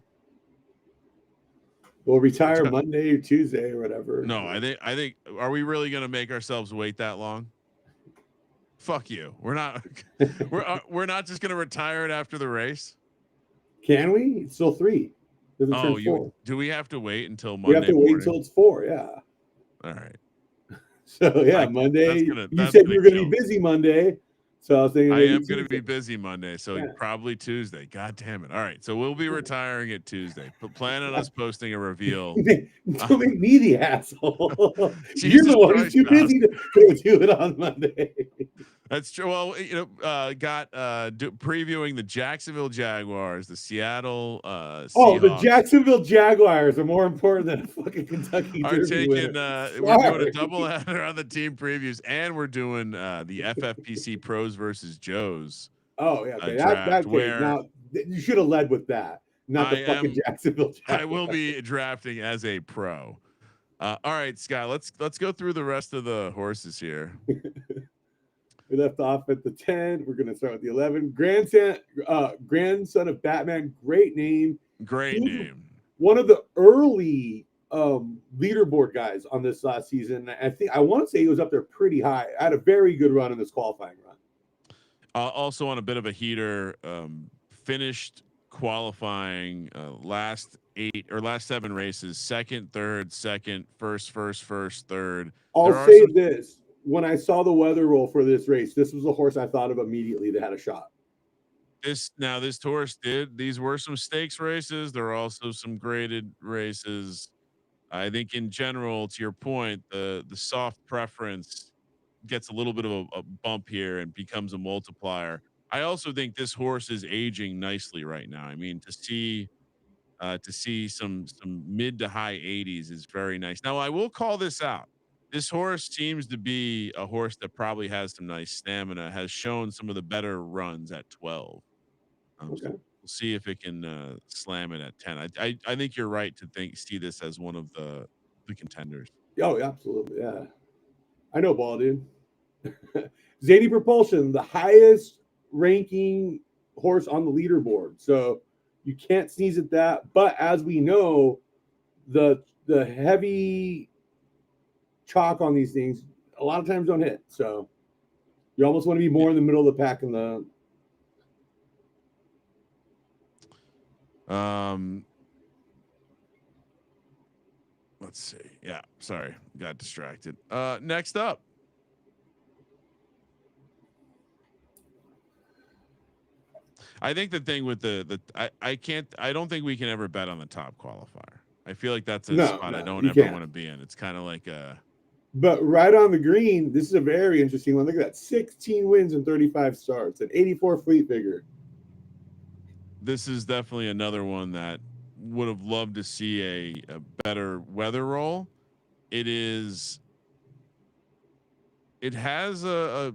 We'll retire Monday or Tuesday or whatever. No, I think. Are we really going to make ourselves wait that long? Fuck you. We're not. We're not just going to retire it after the race. Can we? It's still 3. Doesn't turn 4. Do we have to wait until Monday? We have to wait morning? until it's 4. Yeah. All right. So yeah, Monday. You said you were going to be busy Monday, so I was thinking I am going to be busy Monday, so probably Tuesday. God damn it! All right, so we'll be retiring it Tuesday. But plan on us posting a reveal. Don't make me the asshole. You're the one who's too busy to go do it on Monday. That's true. Well, you know, previewing the Jacksonville Jaguars, the Seattle Seahawks. The Jacksonville Jaguars are more important than a fucking Kentucky Derby winner. We're doing a doubleheader on the team previews, and we're doing the FFPC Pros versus Joes. Oh yeah, okay. That now you should have led with that, not the fucking Jacksonville Jaguars. I will be drafting as a pro. All right, Scott. Let's go through the rest of the horses here. We left off at the 10. We're going to start with the 11. Grandson of Batman. Great name. Great name. One of the early leaderboard guys on this last season. I want to say he was up there pretty high. I had a very good run in this qualifying run. Also on a bit of a heater, finished qualifying last 7 races, second, third, second, first, third. I'll say this. When I saw the weather roll for this race, this was a horse I thought of immediately that had a shot. This horse these were some stakes races. There are also some graded races. I think in general, to your point, the soft preference gets a little bit of a bump here and becomes a multiplier. I also think this horse is aging nicely right now. I mean, to see some mid to high 80s is very nice. Now, I will call this out. This horse seems to be a horse that probably has some nice stamina, has shown some of the better runs at 12. Okay. So we'll see if it can slam it at 10. I think you're right to see this as one of the contenders. Oh, absolutely. Yeah. I know ball, dude. Zany Propulsion, the highest ranking horse on the leaderboard. So you can't sneeze at that. But as we know, the heavy chalk on these things a lot of times don't hit, so you almost want to be more in the middle of the pack in the let's see. Yeah, sorry, got distracted. Next up, I think the thing with I don't think we can ever bet on the top qualifier. I feel like that's a spot I don't ever want to be in. It's kind of like But right on the green, this is a very interesting one. Look at that. 16 wins and 35 starts, an 84 fleet figure. This is definitely another one that would have loved to see a better weather roll. It has a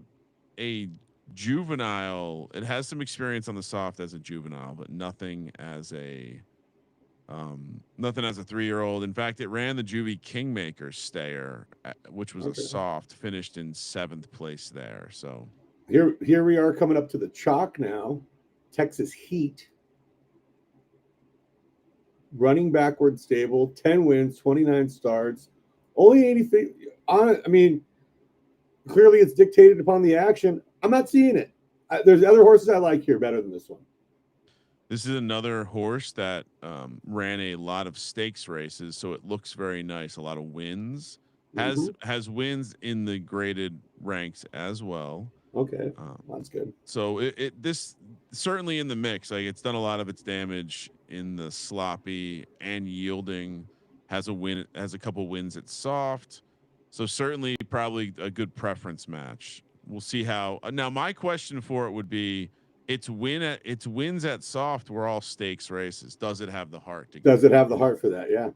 juvenile. It has some experience on the soft as a juvenile, but nothing as a 3-year-old. In fact, it ran the Juvie Kingmaker Stayer, which was a soft, finished in 7th place there. So here we are coming up to the chalk now. Texas Heat, running backward stable, 10 wins, 29 starts, only 80 feet. I mean, clearly it's dictated upon the action. I'm not seeing it. There's other horses I like here better than this one. This is another horse that ran a lot of stakes races, so it looks very nice. A lot of wins. Has wins in the graded ranks as well. Okay, that's good. So this certainly in the mix. Like, it's done a lot of its damage in the sloppy and yielding. Has a couple wins at soft. So certainly probably a good preference match. We'll see how. Now my question for it would be: its wins at soft were all stakes races. Does it have the heart to? Does it have the heart for that? Yeah.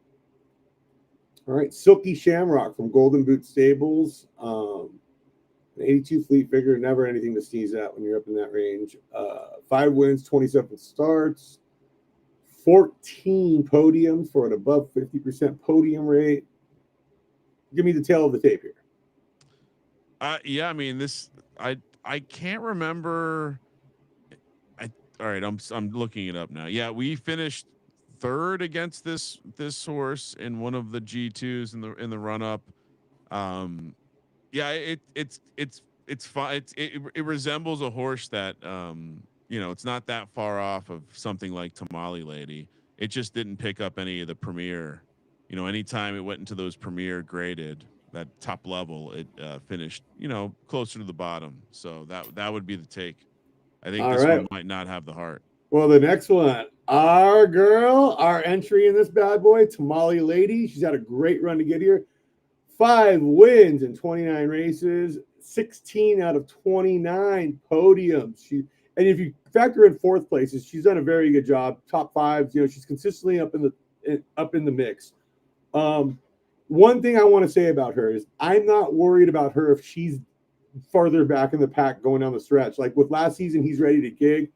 All right, Silky Shamrock from Golden Boot Stables. 82 fleet figure, never anything to sneeze at when you're up in that range. 5 wins, 27 starts, 14 podiums for an above 50% podium rate. Give me the tail of the tape here. Yeah, I mean, this I can't remember. All right, I'm looking it up now. Yeah, we finished third against this horse in one of the G2s in the run up. Yeah, it's fine. It resembles a horse that it's not that far off of something like Tamale Lady. It just didn't pick up any of the premier. Anytime it went into those premier graded, that top level, it finished closer to the bottom. So that would be the take. I think All this right. one might not have the heart. Well, the next one, our entry in this bad boy, Tamale Lady. She's had a great run to get here. 5 wins in 29 races, 16 out of 29 podiums. And if you factor in fourth places, she's done a very good job. Top 5s, she's consistently up in the mix. One thing I want to say about her is I'm not worried about her if she's farther back in the pack going down the stretch. Like with last season, he's ready to gig.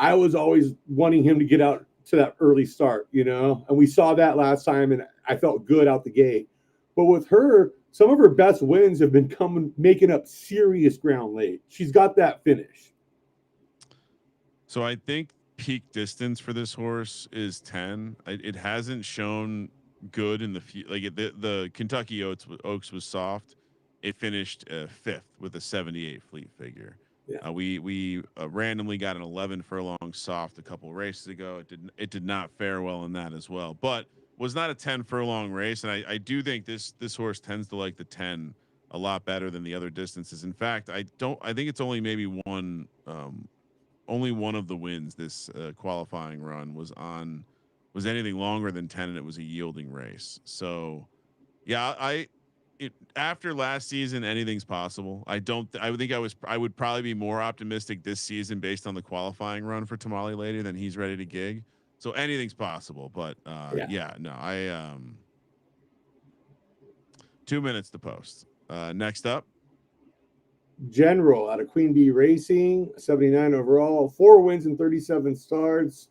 I was always wanting him to get out to that early start, and we saw that last time, and I felt good out the gate. But with her, some of her best wins have been making up serious ground late. She's got that finish. So I think peak distance for this horse is 10. It hasn't shown good in the Kentucky Oaks was soft. It finished 5th with a 78 fleet figure. Yeah. We randomly got an 11 furlong soft a couple of races ago. It did not fare well in that as well, but was not a 10 furlong race. And I do think this horse tends to like the 10 a lot better than the other distances. In fact, I think it's only maybe only one of the wins this qualifying run was anything longer than 10, and it was a yielding race. So yeah, after last season, anything's possible. I would probably be more optimistic this season based on the qualifying run for Tamale Lady than he's ready to gig. So anything's possible, but I 2 minutes to post. Next up, General out of Queen Bee Racing, 79 overall, 4 wins and 37 starts.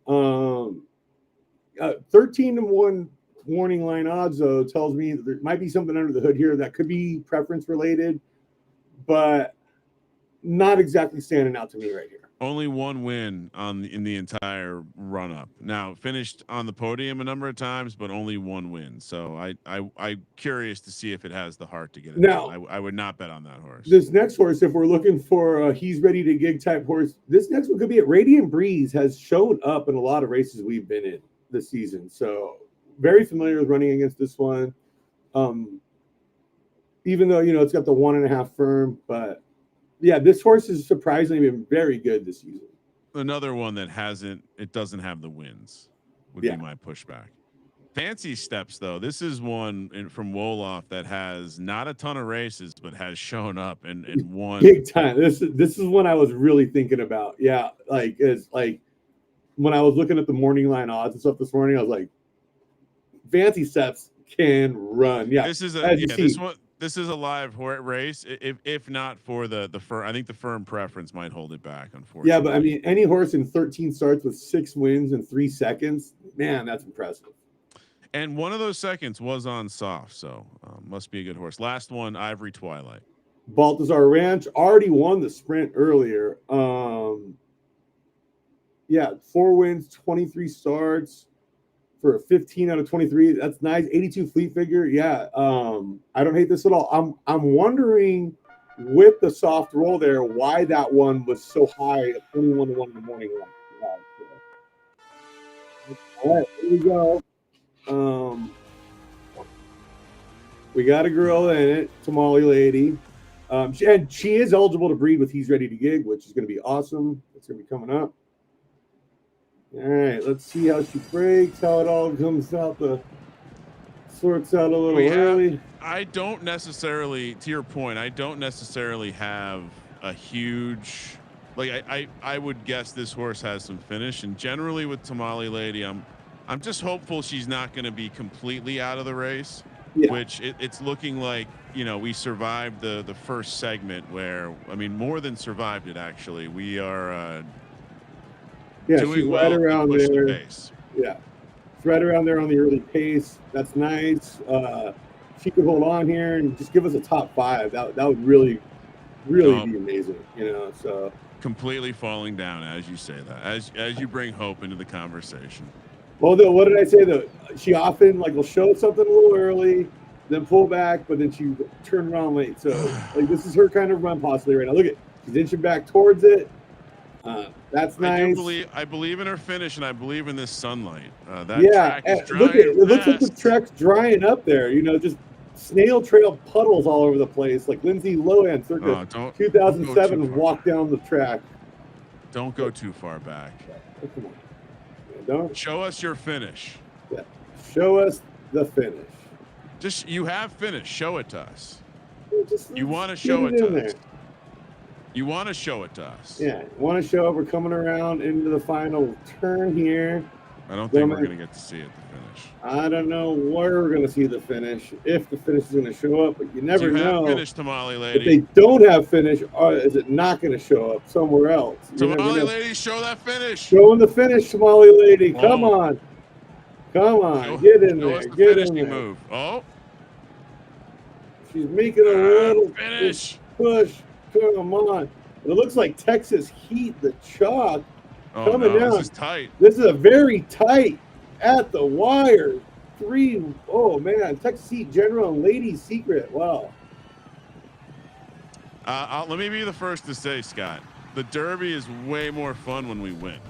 13-1 warning line odds, though, tells me that there might be something under the hood here that could be preference related, but not exactly standing out to me right here. Only 1 win in the entire run up. Now finished on the podium a number of times, but only 1 win. So I'm curious to see if it has the heart to get it. Now I would not bet on that horse. This next horse, if we're looking for a he's ready to gig type horse, this next one could be it. Radiant Breeze has shown up in a lot of races we've been in this season. So very familiar with running against this one. Even though, it's got the 1.5 firm, but yeah, this horse has surprisingly been very good this season. Another one that doesn't have the wins would be my pushback. Fancy Steps, though. This is one from Wolof that has not a ton of races, but has shown up and won big time. This is one I was really thinking about. Yeah. It's like when I was looking at the morning line odds and stuff this morning, I was like, Fancy Steps can run. Yeah. This is a live race. If not for the firm, I think the firm preference might hold it back. Unfortunately. Yeah, but I mean, any horse in 13 starts with 6 wins in 3 seconds, man, that's impressive. And one of those seconds was on soft, so must be a good horse. Last one, Ivory Twilight. Balthazar Ranch already won the sprint earlier. 4 wins, 23 starts. For a 15 out of 23, that's nice. 82 fleet figure, yeah. I don't hate this at all. I'm wondering with the soft roll there why that one was so high at 21-1 in the morning. All right, here we go. We got a girl in it, Tamale Lady. She is eligible to breed with He's Ready to Gig, which is going to be awesome. It's going to be coming up. All right, let's see how she breaks, how it all comes out, sorts out a little early. I don't necessarily, to your point, I don't necessarily have a huge, I would guess this horse has some finish, and generally with Tamale Lady, I'm just hopeful she's not going to be completely out of the race, which it's looking like, we survived the first segment where, more than survived it, actually. We are, she's right around there. Yeah, it's right around there on the early pace. That's nice. She could hold on here and just give us a top 5. That would really be amazing. So completely falling down as you say that, as you bring hope into the conversation. Well, though, what did I say though? She often like will show something a little early, then pull back, but then she turn around late. So like this is her kind of run possibly right now. Look at she's inching back towards it. That's nice. I believe in her finish, and I believe in this sunlight. That Yeah, track is look at drying it. It looks like the fast. track's drying up there. You know, just snail trail puddles all over the place. Like Lindsay Lohan, circa Don't go too 2007, far walked back. down the track. Don't go too far back. Oh, come on. Don't Show us your finish. yeah. Show us the finish. Just you have finished. Show it to us. You want to Just show get it to in us. there. You want to show it to us. Yeah, want to show we're coming around into the final turn here. I don't think we're going to get to see it, the finish. I don't know where we're going to see the finish, if the finish is going to show up, but you never You have know. finished, Tamale If Lady. they don't have finish, or is it not going to show up somewhere else? You never Tamale know. Lady, show that finish. Showing the finish, Somali Lady. Come Oh. on. Come on. Get in Show there. us the Get in finishing there. move. Oh, She's making a little finish. push. Come on. It looks like Texas Heat, the chalk, Oh, coming no, down. this is tight. This is a very tight at the wire. Oh man, Texas Heat General and Lady Secret. Wow. Let me be the first to say, Scott, the Derby is way more fun when we win.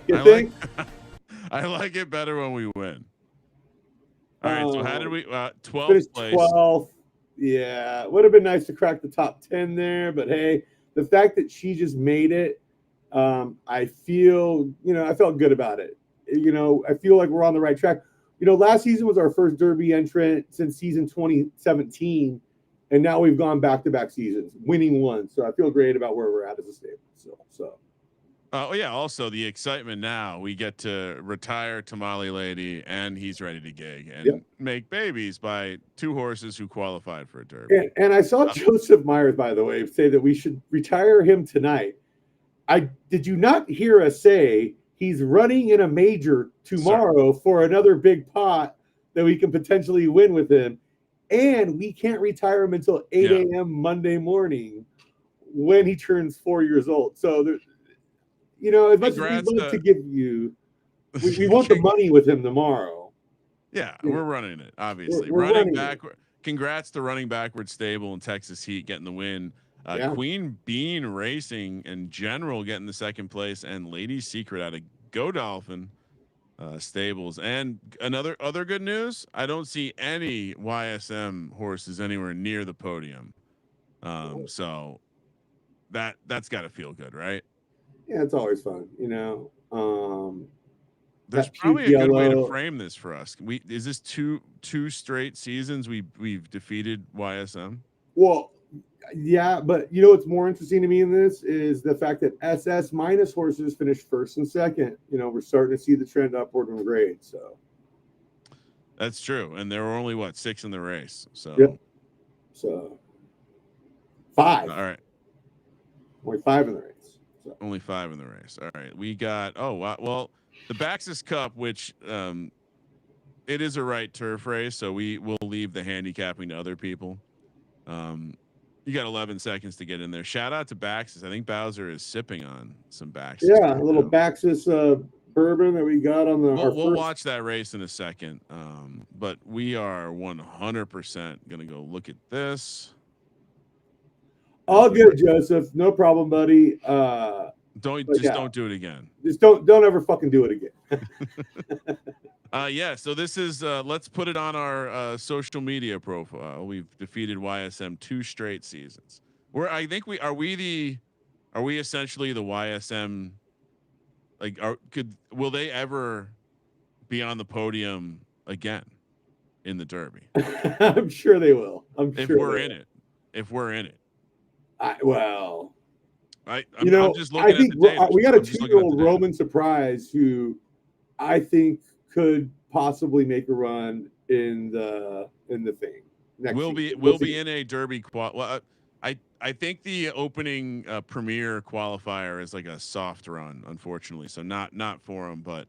You think? I like it better when we win. All right, so how did we 12th finished place? 12th. Yeah, would have been nice to crack the top 10 there, but hey, the fact that she just made it, I feel, I felt good about it. I feel like we're on the right track. Last season was our first Derby entrant since season 2017, and now we've gone back-to-back seasons, winning one. So I feel great about where we're at as a stable. So. Oh yeah. Also, the excitement now we get to retire Tamale Lady, and he's ready to gig and make babies by two horses who qualified for a Derby. And I saw Joseph Myers, by the way, say that we should retire him tonight. Did you not hear us say he's running in a major tomorrow for another big pot that we can potentially win with him, and we can't retire him until 8 a.m. Monday morning when he turns 4 years old. So there's. As much as we'd love to give you, we want the money with him tomorrow. Yeah, we're running it, obviously. We're running backward. Congrats to Running Backward Stable and Texas Heat getting the win. Queen Bean Racing in general getting the second place, and Lady Secret out of Go Dolphin stables. And other good news, I don't see any YSM horses anywhere near the podium. So that's got to feel good, right? Yeah, it's always fun, There's probably a good way to frame this for us. Is this two straight seasons we've defeated YSM? Well, yeah, but what's more interesting to me in this is the fact that SS minus horses finished first and second. We're starting to see the trend upward in grade. So that's true, and there were only 6 in the race. So yep. So 5. All right, only 5 in the race. So. Only 5 in the race. All right, we got. Oh wow. Well, the Baxis Cup, which it is a right turf race, so we will leave the handicapping to other people. You got 11 seconds to get in there. Shout out to Baxis. I think Bowser is sipping on some Baxis. Yeah, a little Baxis bourbon that we got on the. We'll watch that race in a second. But we are 100% gonna go look at this. All good, Joseph. No problem, buddy. Don't do it again. Just don't ever fucking do it again. Yeah. So this is let's put it on our social media profile. We've defeated YSM 2 straight seasons. I think are we essentially the YSM? Like, will they ever be on the podium again in the Derby? I'm sure they will. If we're in it. I'm just looking I think at the data. we got a 2-year-old Roman Surprise who I think could possibly make a run in the thing. We'll be in a Derby I think the opening premier qualifier is like a soft run, unfortunately. So not for him, but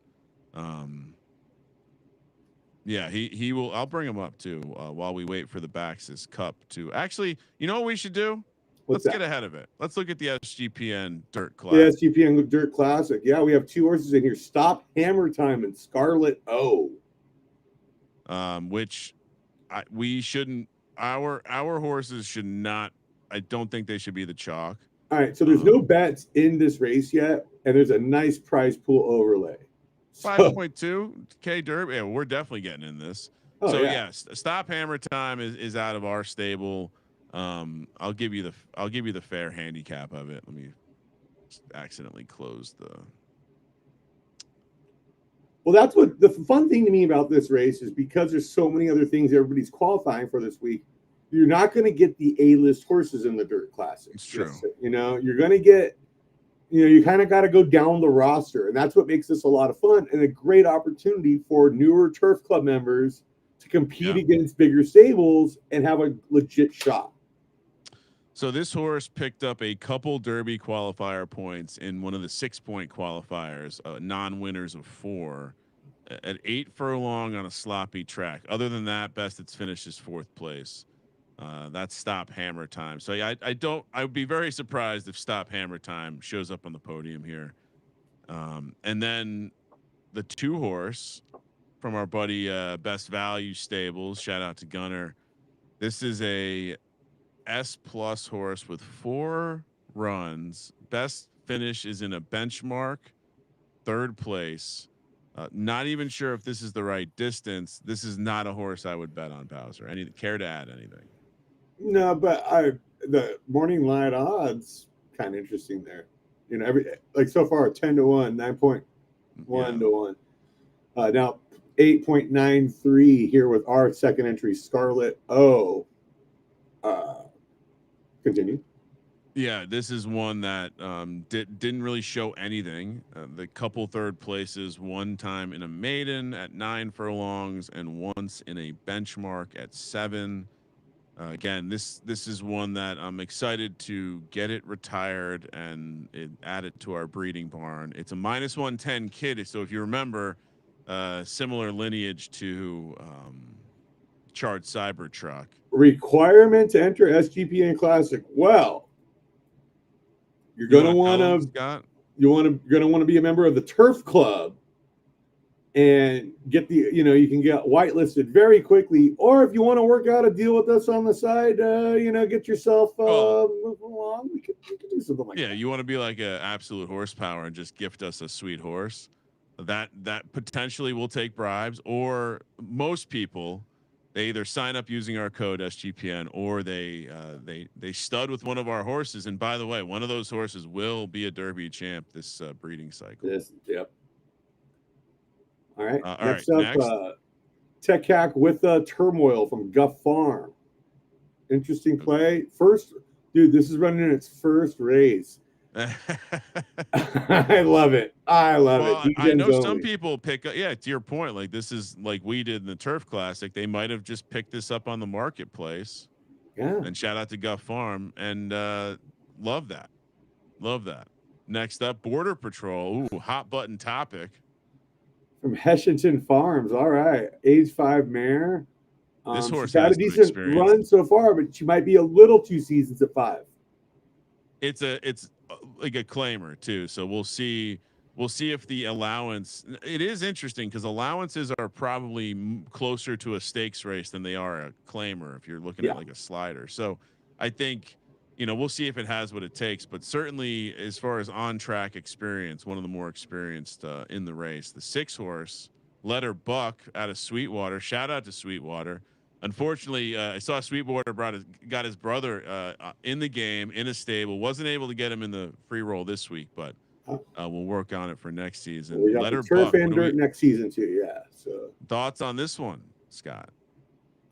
yeah, he will. I'll bring him up too while we wait for the Baxis Cup to actually. You know what we should do? What's let's get that? ahead of it. Let's look at the SGPN Dirt The Class, SGPN Dirt Classic. Yeah, we have 2 horses in here. Stop Hammer Time and Scarlet O. which we shouldn't. Our horses should not. I don't think they should be the chalk. All right, so there's no bets in this race yet, and there's a nice prize pool overlay. 5.2K Derby. Yeah, we're definitely getting in this. Oh, So yeah. yes, Stop Hammer Time is out of our stable. I'll give you the fair handicap of it. Let me accidentally close the. Well, that's what the fun thing to me about this race is, because there's so many other things everybody's qualifying for this week. You're not going to get the A-list horses in the Dirt Classic. It's true. You know, you're going to get, you kind of got to go down the roster, and that's what makes this a lot of fun and a great opportunity for newer Turf Club members to compete against bigger stables and have a legit shot. So this horse picked up a couple Derby qualifier points in one of the 6-point qualifiers, non-winners of 4, at 8 furlong on a sloppy track. Other than that, best it's finished is 4th place. That's Stop Hammer Time. So I would be very surprised if Stop Hammer Time shows up on the podium here. And then the 2 horse from our buddy Best Value Stables. Shout out to Gunner. This is a S+ horse with 4 runs. Best finish is in a benchmark, 3rd place. Not even sure if this is the right distance. This is not a horse I would bet on, Bowser. Care to add anything? No, but the morning line odds kind of interesting there. So far 10-1, 9.1 to 1. Now 8.93 here with our second entry, Scarlet O. Continue. Yeah, this is one that didn't really show anything. The couple 3rd places, one time in a maiden at 9 furlongs and once in a benchmark at 7. Again, this is one that I'm excited to get it retired and add it to our breeding barn. It's a -110 kid. So if you remember, similar lineage to Charred Cybertruck. Requirement to enter SGPN Classic. Well, you're going to want to be a member of the Turf Club and get you can get whitelisted very quickly. Or if you want to work out a deal with us on the side, get yourself move along. We could do something like that. Yeah, you want to be like a absolute horsepower and just gift us a sweet horse. That potentially will take bribes, or most people, they either sign up using our code SGPN or they stud with one of our horses. And by the way, one of those horses will be a Derby champ this breeding cycle. Yep. All right. Next up, Tech Hack with Turmoil from Guff Farm. Interesting play. This is running in its first race. I love it. I know some people pick up. Yeah, to your point, like this is like we did in the Turf Classic. They might have just picked this up on the marketplace. Yeah. And shout out to Guff Farm and love that. Next up, Border Patrol. Ooh, hot button topic. From Heshington Farms. All right. Age 5 mare. This horse had a decent run so far, but she might be a little 2 seasons at 5. It's like a claimer too. So we'll see if the allowance, it is interesting because allowances are probably closer to a stakes race than they are a claimer. If you're looking at like a slider. So I think, we'll see if it has what it takes, but certainly as far as on track experience, one of the more experienced in the race, the 6 horse Letter Buck out of Sweetwater. Shout out to Sweetwater. Unfortunately, I saw Sweetwater got his brother in the game in a stable. Wasn't able to get him in the free roll this week, but we'll work on it for next season. We got Letter the Turf Buck, and Dirt next season too. Yeah. So thoughts on this one, Scott?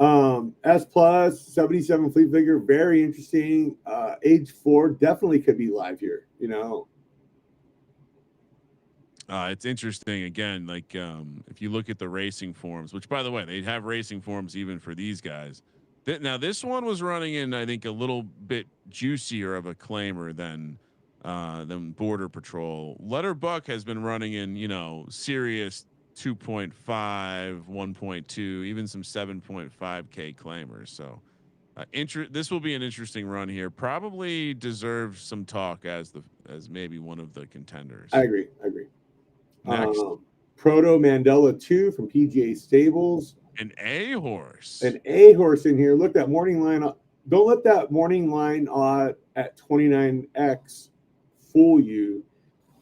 S+ 77 fleet figure, very interesting. Age 4 definitely could be live here. It's interesting again. Like if you look at the racing forms, which by the way, they have racing forms even for these guys. Now this one was running in, I think, a little bit juicier of a claimer than Border Patrol. Letter Buck has been running in, serious 2.5, 1.2, even some 7.5K claimers. So This will be an interesting run here. Probably deserves some talk as maybe one of the contenders. I agree. I agree. Next, Proto Mandela 2 from PGA Stables. an A horse. An A horse in here. Look, that morning line. Don't let that morning line at 29x fool you.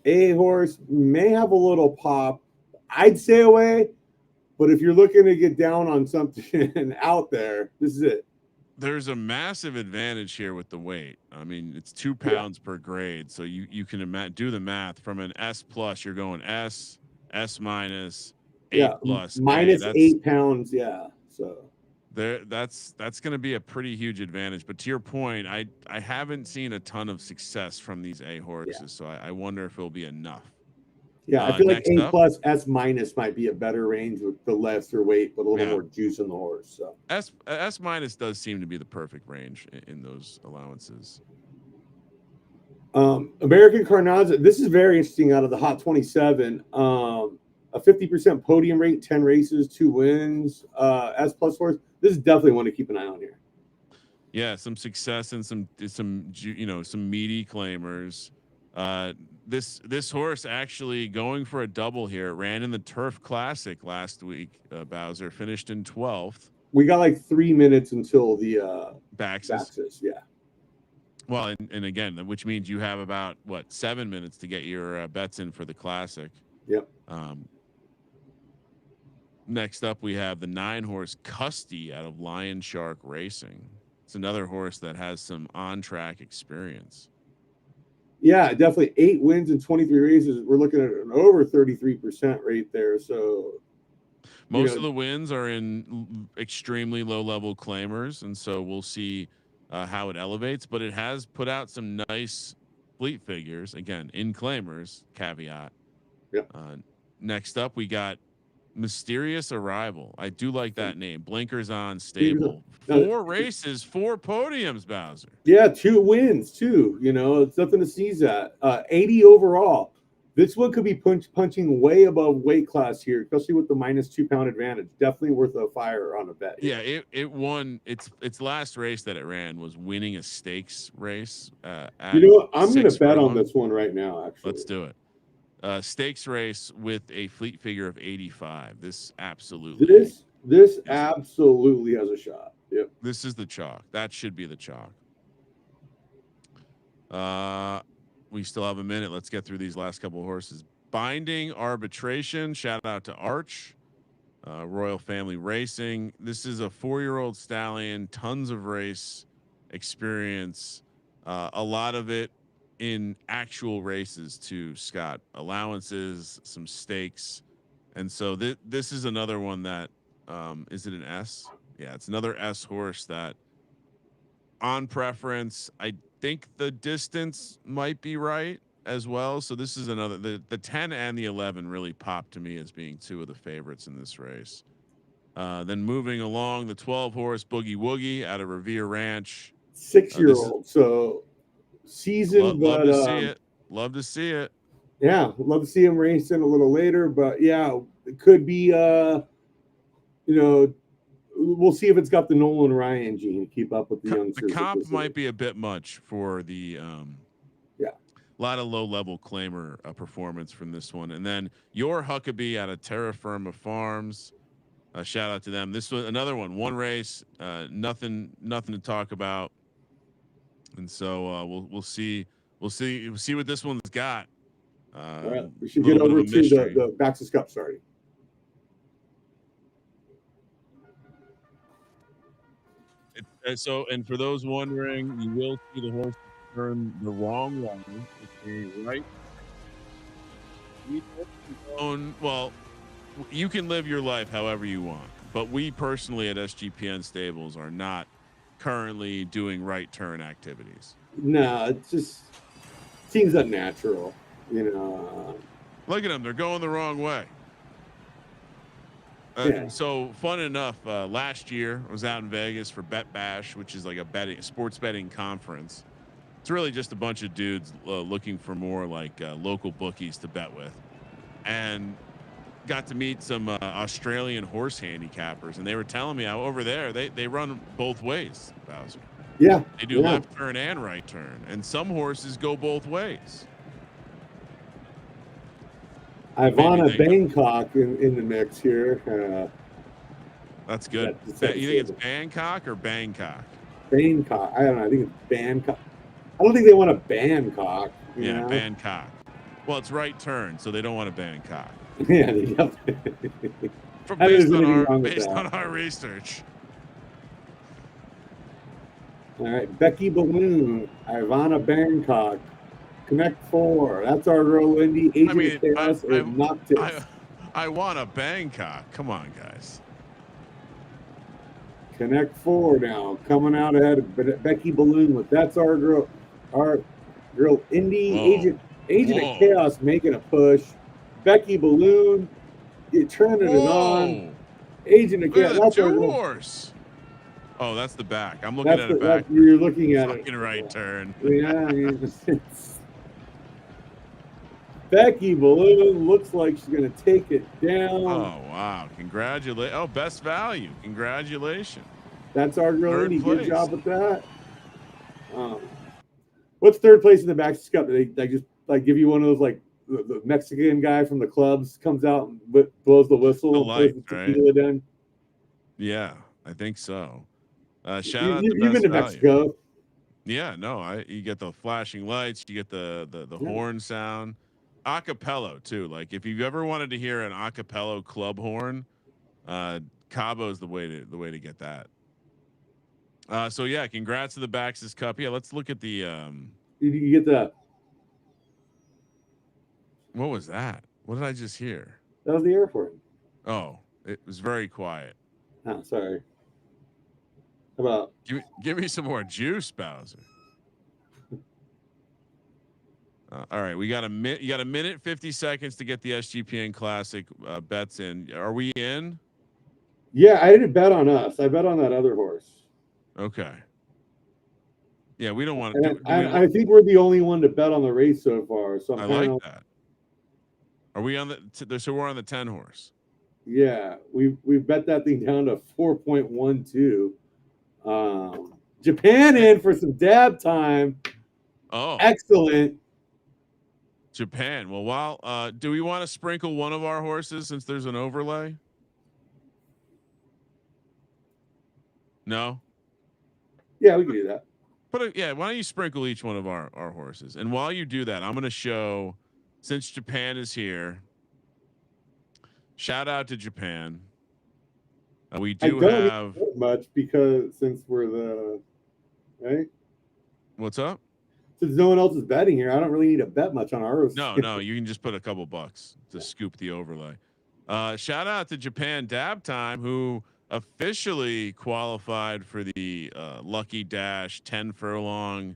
A horse may have a little pop. I'd stay away, but if you're looking to get down on something out there, this is it. There's a massive advantage here with the weight. I mean, it's 2 pounds per grade, so you can do the math. From an S plus, you're going S minus, A plus, minus 8 pounds. Yeah, so that's going to be a pretty huge advantage. But to your point, I haven't seen a ton of success from these A horses, so I wonder if it'll be enough. Yeah, I feel like A plus, S minus might be a better range with the lesser weight, but a little more juice in the horse. So S minus does seem to be the perfect range in those allowances. American Carnazza. This is very interesting. Out of the Hot 27, a 50% podium rate, 10 races, 2 wins. S plus horse. This is definitely one to keep an eye on here. Yeah, some success and some meaty claimers. This horse actually going for a double here. Ran in the Turf Classic last week. Bowser finished in 12th. We got like 3 minutes until the Baxis. Yeah. Well, and again, which means you have about 7 minutes to get your bets in for the Classic. Yep. Next up, we have the 9-horse Custy out of Lion Shark Racing. It's another horse that has some on-track experience. Yeah, definitely 8 wins in 23 races. We're looking at an over 33% rate there. So most of the wins are in extremely low-level claimers, and so we'll see how it elevates. But it has put out some nice fleet figures, again, in claimers, caveat. Yep. Next up, we got Mysterious Arrival. I do like that name. Blinkers on, stable. 4 races, 4 podiums, Bowser. Yeah, 2 wins too. It's nothing to seize at. 80 overall. This one could be punching way above weight class here, especially with the minus 2 pound advantage. Definitely worth a fire on a bet. Yeah, it won its last race that it ran was winning a stakes race. I'm going to bet on this one right now. Actually, let's do it. Stakes race with a fleet figure of 85. This absolutely. This absolutely has a shot. Yep. This is the chalk. That should be the chalk. We still have a minute. Let's get through these last couple of horses. Binding Arbitration. Shout out to Arch. Royal Family Racing. This is a 4-year-old stallion. Tons of race experience. A lot of it in actual races too, Scott. Allowances, some stakes. And so this is another one that is it an S? Yeah, it's another S horse that on preference, I think the distance might be right as well. So this is another, the 10 and the 11 really popped to me as being 2 of the favorites in this race. Then moving along, the 12-horse Boogie Woogie out of Revere Ranch. 6-year-old. So seasoned, love to see it. Love to see it. Yeah, love to see him racing a little later, but yeah, it could be we'll see if it's got the Nolan Ryan gene to keep up with the youngsters. The comp might be a bit much for the a lot of low-level claimer performance from this one. And then your Huckabee out of Terra Firma Farms. Shout out to them. This was another one. 1 race, nothing to talk about. And so we'll see what this one's got. All right, we should get over to the Baxis Cup starting. So, and for those wondering, you will see the horse turn the wrong way. Okay, right. Well, you can live your life however you want, but we personally at SGPN Stables are not currently doing right turn activities. No, it just seems unnatural, Look at them; they're going the wrong way. So fun enough. Last year, I was out in Vegas for Bet Bash, which is like a sports betting conference. It's really just a bunch of dudes looking for more like local bookies to bet with, and got to meet some Australian horse handicappers, and they were telling me how over there they run both ways, Bowser. Yeah, They do yeah. left turn and right turn, and some horses go both ways. Ivana Bangkok in the mix here. That's good. You think it's Bangkok or Bangkok? Bangkok. I don't know. I think it's Bangkok. I don't think they want a Bangkok. Yeah, Bangkok. Well, it's right turn, so they don't want a Bangkok. Yeah, based on our research. All right, Becky Balloon, Ivana Bangkok, Connect 4. That's our girl Lindy. Agent Chaos and Noctis. I want a Bangkok. Come on, guys. Connect 4 now, coming out ahead of Becky Balloon with that's our girl Indy. Agent of Chaos making a push. Becky Balloon, you turning it on. Agent of Chaos. That's our horse. Oh, that's the back. I'm looking at it back. You're looking at fucking right turn. Yeah. Becky Balloon looks like she's going to take it down. Oh, wow. Congratulations. Oh, best value. Congratulations. That's our girl Indy. Good job with that. What's third place in the Baxter's Cup? They just give you one of those the Mexican guy from the clubs comes out and blows the whistle. The light, right? Down. Yeah, I think so. Shout out to You've best been to value. Mexico. Yeah, no, you get the flashing lights, you get the horn sound, acapello too. Like if you've ever wanted to hear an acapello club horn, Cabo's the way to get that. So yeah, congrats to the Baxter's Cup. Yeah, let's look at the. You get the. What was that? What did I just hear? That was the airport. Oh, it was very quiet. Oh, sorry. How about give me some more juice, Bowser? All right, we got a minute. You got a minute 50 seconds to get the SGPN Classic bets in. Are we in? Yeah, I didn't bet on us. I bet on that other horse. Okay. Yeah, we don't want to. I think we're the only one to bet on the race so far. So I like that. Are we on the? So we're on the 10 horse. Yeah, we bet that thing down to 4.12. Japan in for some dab time. Oh, excellent. Japan. Well, while do we want to sprinkle one of our horses since there's an overlay? No. Yeah, we can do that. But yeah, why don't you sprinkle each one of our horses? And while you do that, I'm going to show, since Japan is here, shout out to Japan. We do have much because since we're the right. What's up? Since no one else is betting here, I don't really need to bet much on ours. No, you can just put a couple bucks to scoop the overlay. Shout out to Japan Dab Time, who officially qualified for the Lucky Dash 10 furlong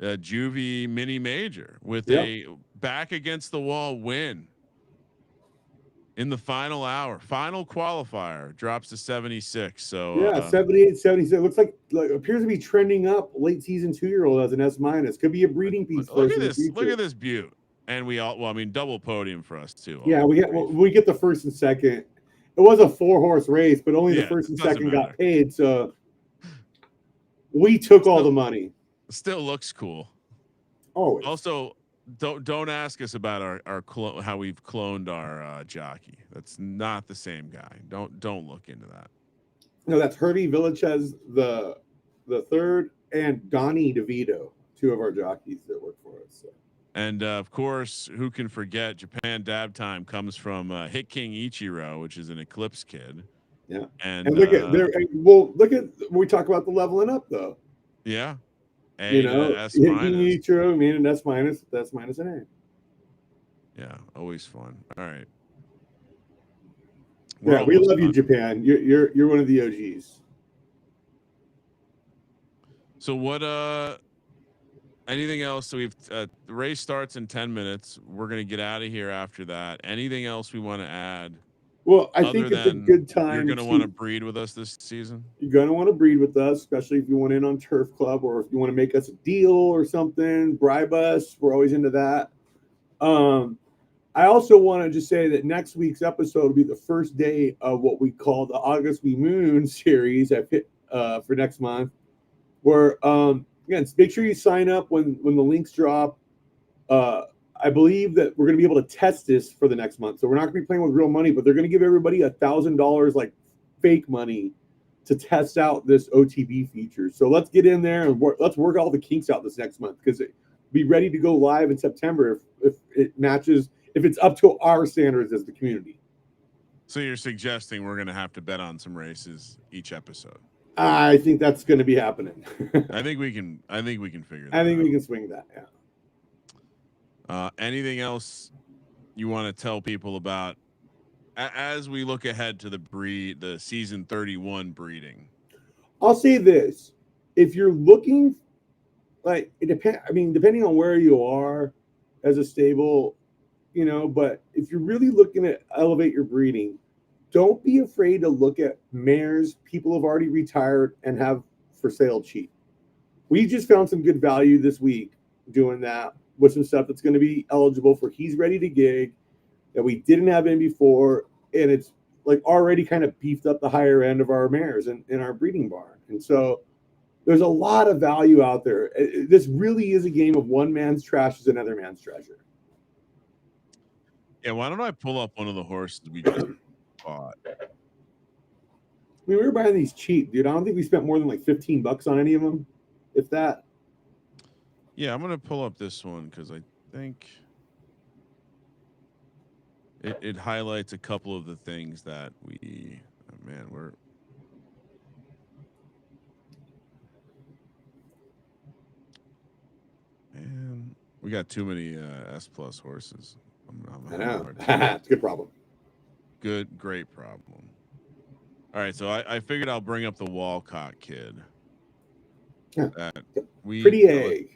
Juvie mini major with a back against the wall win in the final hour. Final qualifier drops to 76. So yeah, 78, 76. Looks like appears to be trending up. Late season 2-year-old as an S-. Could be a breeding piece. Look at this. Look at this beaut. And we all. Well, I mean, double podium for us too. Yeah, we get the first and second. It was a 4-horse race, but only the first and second got paid. So we took all the money. Still looks cool. Always. Also, don't ask us about our how we've cloned our jockey. That's not the same guy. Don't look into that. No, that's Hervey Villichez the third and Donnie DeVito, 2 of our jockeys that work for us. So. And of course, who can forget Japan Dab Time comes from Hit King Ichiro, which is an Eclipse kid. Yeah, and look at there. Well, look at when we talk about the leveling up though. Yeah, Hit King Ichiro, an S-, that's minus an A. Yeah, always fun. All right. Yeah, we love you, Japan. You're one of the OGs. So what? Anything else? So we've the race starts in 10 minutes. We're gonna get out of here after that. Anything else we want to add? Well, I think it's a good time. You're gonna want to breed with us this season. You're gonna want to breed with us, especially if you want in on Turf Club or if you want to make us a deal or something, bribe us. We're always into that. I also want to just say that next week's episode will be the first day of what we call the August We Moon series for next month. Where again, make sure you sign up when the links drop. I believe that we're going to be able to test this for the next month. So we're not going to be playing with real money, but they're going to give everybody $1,000 like fake money to test out this OTB feature. So let's get in there and let's work all the kinks out this next month, because be ready to go live in September if it matches, if it's up to our standards as the community. So you're suggesting we're going to have to bet on some races each episode? I think that's going to be happening. I think we can figure that I think out. we can swing that. Yeah. Anything else you want to tell people about as we look ahead to the season 31 breeding? I'll say this: if you're looking, like, it depends. I mean, depending on where you are as a stable, but if you're really looking to elevate your breeding, don't be afraid to look at mares people have already retired and have for sale cheap. We just found some good value this week doing that with some stuff that's going to be eligible for He's Ready to Gig that we didn't have in before, and it's like already kind of beefed up the higher end of our mares in our breeding barn. And so there's a lot of value out there. This really is a game of one man's trash is another man's treasure. Yeah, why don't I pull up one of the horses we just bought? I mean, we were buying these cheap, dude. I don't think we spent more than like $15 on any of them, if that. Yeah, I'm gonna pull up this one because I think it highlights a couple of the things that we. Oh man, we got too many S plus horses. I know. It's a good problem. Great problem. All right, so I figured I'll bring up the Walcott kid. Yeah. Pretty egg.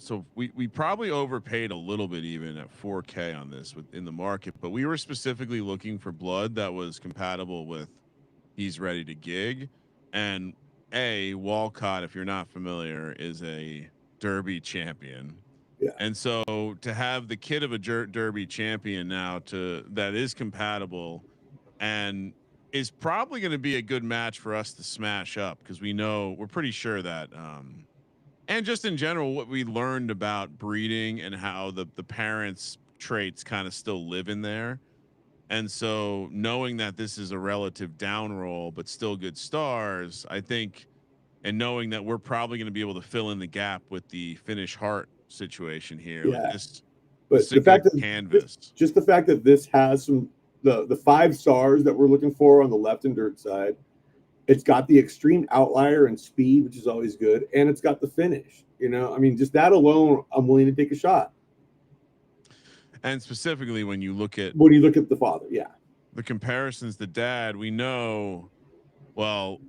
So we probably overpaid a little bit even at 4K on this in the market, but we were specifically looking for blood that was compatible with He's Ready to Gig. And Walcott, if you're not familiar, is a Derby champion. Yeah. And so to have the kid of a Derby champion now that is compatible and is probably going to be a good match for us to smash up, because we're pretty sure that and just in general, what we learned about breeding and how the parents' traits kind of still live in there. And so knowing that this is a relative down roll, but still good stars, I think, and knowing that we're probably going to be able to fill in the gap with the Finnish Heart situation here. Yeah. With this, but the fact that canvas, just the fact that this has the 5 stars that we're looking for on the left and dirt side, it's got the extreme outlier and speed, which is always good, and it's got the finish. I mean, just that alone, I'm willing to take a shot. And specifically when you look at the father, yeah, the comparisons to dad, we know, well,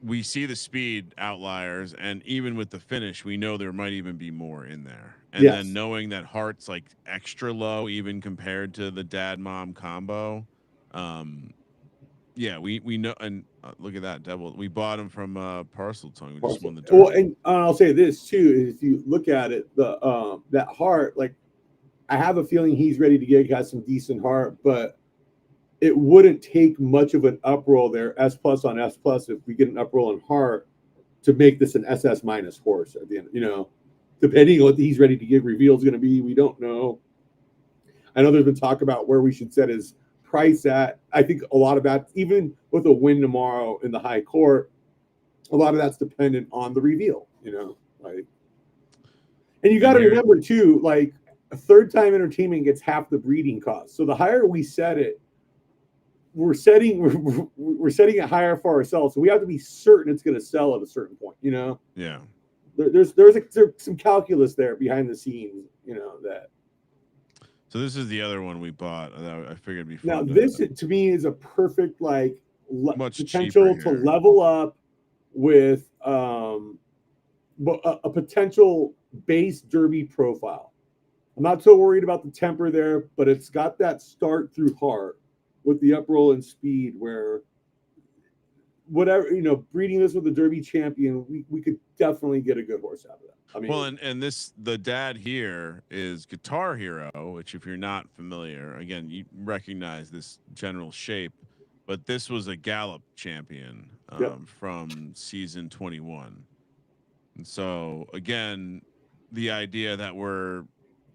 we see the speed outliers, and even with the finish, we know there might even be more in there. And then knowing that Heart's like extra low, even compared to the dad mom combo. Yeah, we know, and look at that double. We bought him from Parcel Tongue. We just won the Derby. Well, and I'll say this too: if you look at it, that Heart, like, I have a feeling He's Ready to Gig has some decent Heart, but it wouldn't take much of an uproll there, S plus on S plus, if we get an uproll in Heart, to make this an SS minus horse at the end. Depending on what the He's Ready to Gig reveal is going to be, we don't know. I know there's been talk about where we should set his price at. I think a lot of that, even with a win tomorrow in the high court, a lot of that's dependent on the reveal, like. And you got to remember too, like, a third time entertainment gets half the breeding cost. So the higher we set it, we're setting it higher for ourselves. So we have to be certain it's going to sell at a certain point. Yeah. There's some calculus there behind the scenes. That. So this is the other one we bought. I figured before. Now this to me is a perfect much potential to level up with a potential base Derby profile. I'm not so worried about the temper there, but it's got that start through Heart with the uproll and speed where whatever, breeding this with a Derby champion, we could definitely get a good horse out of that. I mean, well, and the dad here is Guitar Hero, which if you're not familiar, again, you recognize this general shape, but this was a Gallop champion from season 21. And so again, the idea that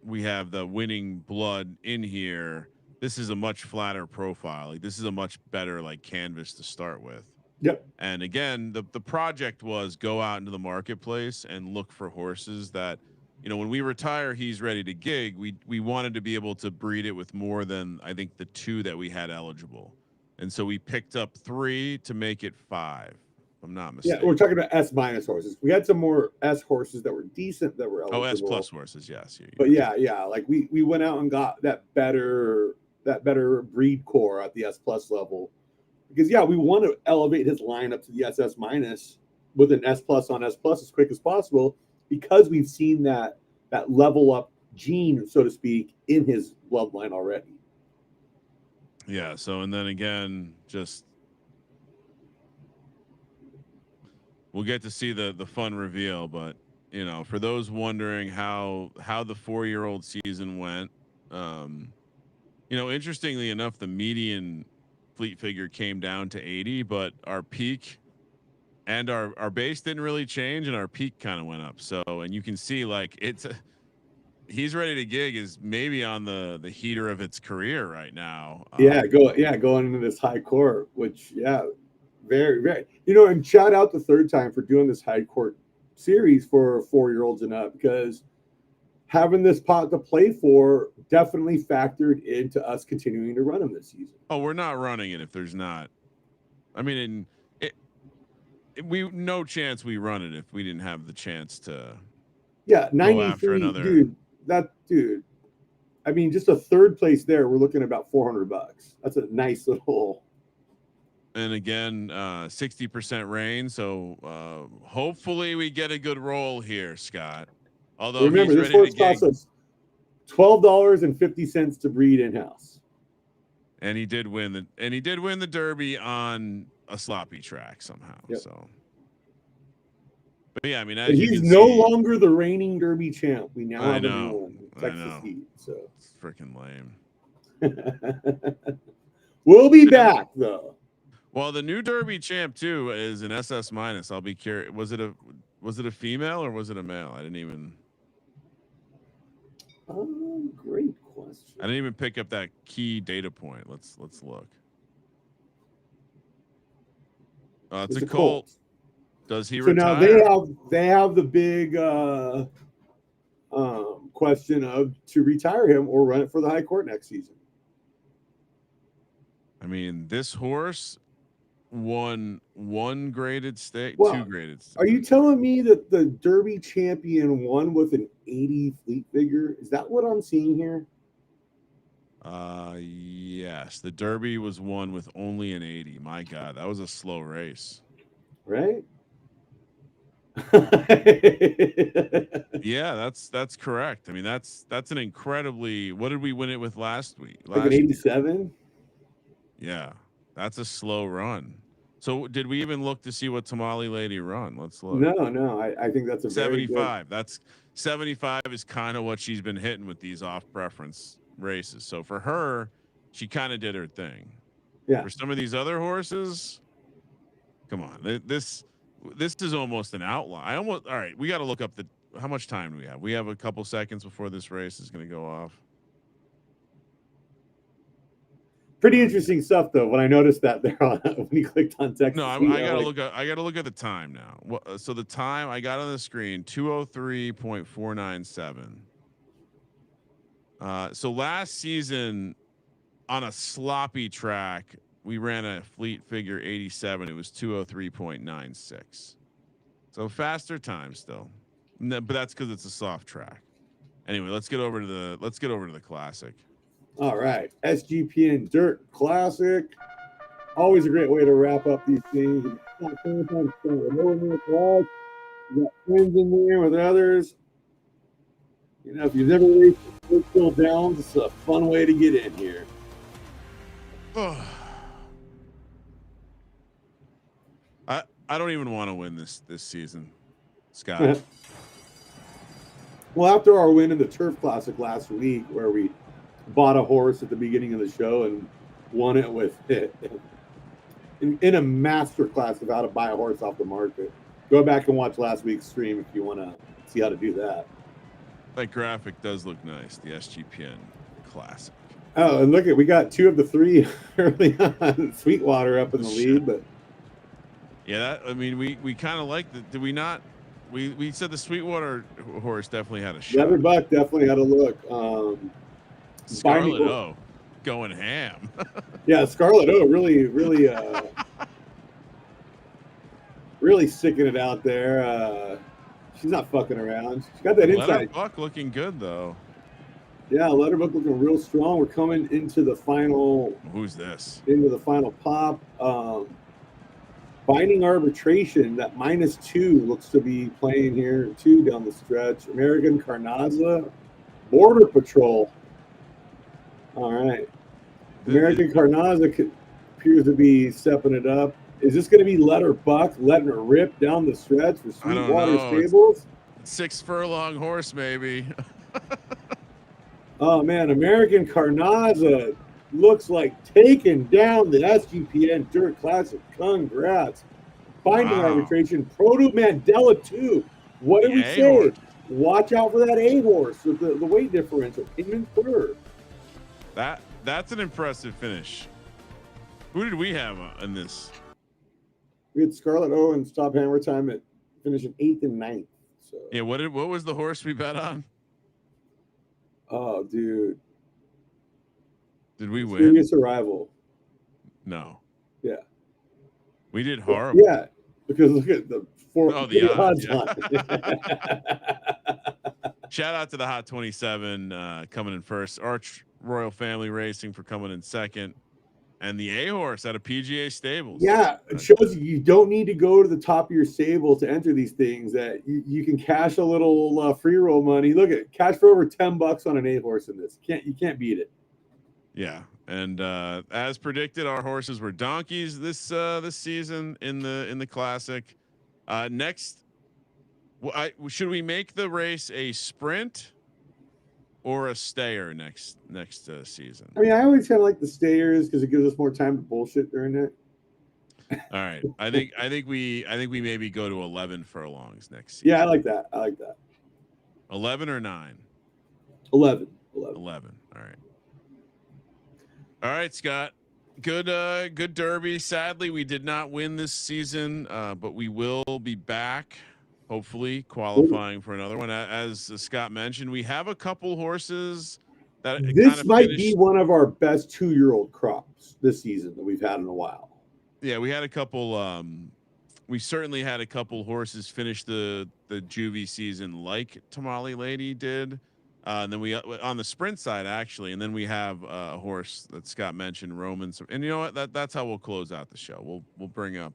we have the winning blood in here, this is a much flatter profile. Like, this is a much better like canvas to start with. Yep. And again, the project was go out into the marketplace and look for horses that, when we retire, he's ready to gig. We wanted to be able to breed it with more than I think the 2 that we had eligible. And so we picked up 3 to make it 5. If I'm not mistaken. Yeah, we're talking about S- horses. We had some more S horses that were decent that were eligible. Oh, S plus horses, yes. But yeah, like we went out and got that better breed core at the S plus level. Because we want to elevate his line up to the SS minus with an S plus on S plus as quick as possible, because we've seen that level up gene, so to speak, in his bloodline already. Yeah. So, and then again, just we'll get to see the fun reveal, but for those wondering how the 4-year-old season went, interestingly enough, the median fleet figure came down to 80, but our peak and our base didn't really change, and our peak kind of went up. So, and you can see like he's ready to gig is maybe on the heater of its career right now. Going into this high court, which very, very, and shout out the Third Time for doing this high court series for 4-year-olds and up, because having this pot to play for definitely factored into us continuing to run him this season. Oh, we're not running it if there's not. I mean, we no chance we run it if we didn't have the chance to. 93, dude. I mean, just a third place there, we're looking at about $400. That's a nice little. And again, 60% rain. So hopefully we get a good roll here, Scott. Although remember, this horse costs us $12.50 to breed in house. And he did win the Derby on a sloppy track somehow. Yep. So, but yeah, I mean, he's no longer the reigning Derby champ. We now have a new one, Texas Heat. So it's freaking lame. We'll be back though. Well, the new Derby champ too is an SS minus. I'll be curious. Was it a female or was it a male? I didn't even. Great question. I didn't even pick up that key data point. Let's look. It's a colt. Does he retire? Now they have the big question of to retire him or run it for the high court next season. I mean, this horse won 1 graded stake, 2 graded stakes. Are you telling me that the Derby champion won with an 80 fleet figure? Is that what I'm seeing here? Yes. The Derby was won with only an 80. My God, that was a slow race. Right? Yeah, that's correct. I mean, that's an incredibly. What did we win it with last week? Like an 87? Yeah, that's a slow run. So did we even look to see what Tamale Lady run? Let's look. No. I think that's a 75. That's 75 is kind of what she's been hitting with these off preference races. So for her, she kind of did her thing. Yeah. For some of these other horses, come on, this is almost an outline. All right. We got to look up how much time do we have? We have a couple seconds before this race is going to go off. Pretty interesting stuff, though. When I noticed that there when you clicked on Texas, no, I gotta look at. I gotta look at the time now. So the time I got on the screen 2:03.497. So last season on a sloppy track, we ran a fleet figure 87. It was 2:03.96. So faster time still, but that's because it's a soft track. Anyway, let's get over to the classic. All right, SGPN Dirt Classic. Always a great way to wrap up these things. You got friends in there with others. If you've never raced Woodville Downs, it's a fun way to get in here. I don't even want to win this season, Scott. Well, after our win in the Turf Classic last week, where we bought a horse at the beginning of the show and won it with it in a master class of how to buy a horse off the market. Go back and watch last week's stream if you want to see how to do that. That graphic does look nice. The SGPN Classic. Oh, and look at, we got 2 of the 3 early on. Sweetwater up in the lead, but yeah, that, I mean, we kind of like the. Did we not? We said the Sweetwater horse definitely had a shot. Leatherbuck definitely had a look. Scarlet O going ham. Yeah, Scarlet O really really sticking it out there. She's not fucking around. She's got that inside. Leatherbuck looking good though. Yeah, Leatherbuck looking real strong. We're coming into the final. Who's this? Into the final pop. Binding Arbitration, that -2 looks to be playing here too down the stretch. American Carnaza, Border Patrol. All right. American Carnaza appears to be stepping it up. Is this going to be Let Her Buck, letting her rip down the stretch for Sweetwater Stables? 6 furlong horse, maybe. Oh, man. American Carnaza looks like taking down the SGPN Dirt Classic. Congrats. Binding Arbitration, Proto Mandela 2. What did we say? Watch out for that A-horse with the weight differential. Kingman third. That's an impressive finish. Who did we have in this? We had Scarlet O and Stop Hammer Time at finishing 8th and 9th. So yeah, what was the horse we bet on? Oh, dude. Did we win? Previous Arrival. No. Yeah. We did horrible. Yeah, because look at the odds. Shout out to the Hot 27 coming in first. Arch Royal Family Racing for coming in second. And the A-horse out of PGA Stables. Yeah, it shows you don't need to go to the top of your stable to enter these things. That you can cash a little free roll money. Look at cash for over $10 on an A-horse in this. You can't beat it. Yeah, and as predicted, our horses were donkeys this season in the Classic. Next, should we make the race a sprint or a stayer next season? I mean, I always kind of like the stayers because it gives us more time to bullshit during it. All right, I think we maybe go to 11 furlongs next season. Yeah, I like that. 11 or 9? 11. All right, Scott. Good Derby. Sadly, we did not win this season, but we will be back, hopefully qualifying for another one. As Scott mentioned, we have a couple horses that this might be one of our best 2-year-old crops this season that we've had in a while. Yeah, we had a couple. We certainly had a couple horses finish the juvie season like Tamale Lady did. And then we on the sprint side actually, and then we have a horse that Scott mentioned, Roman. And you know what? That's how we'll close out the show. We'll bring up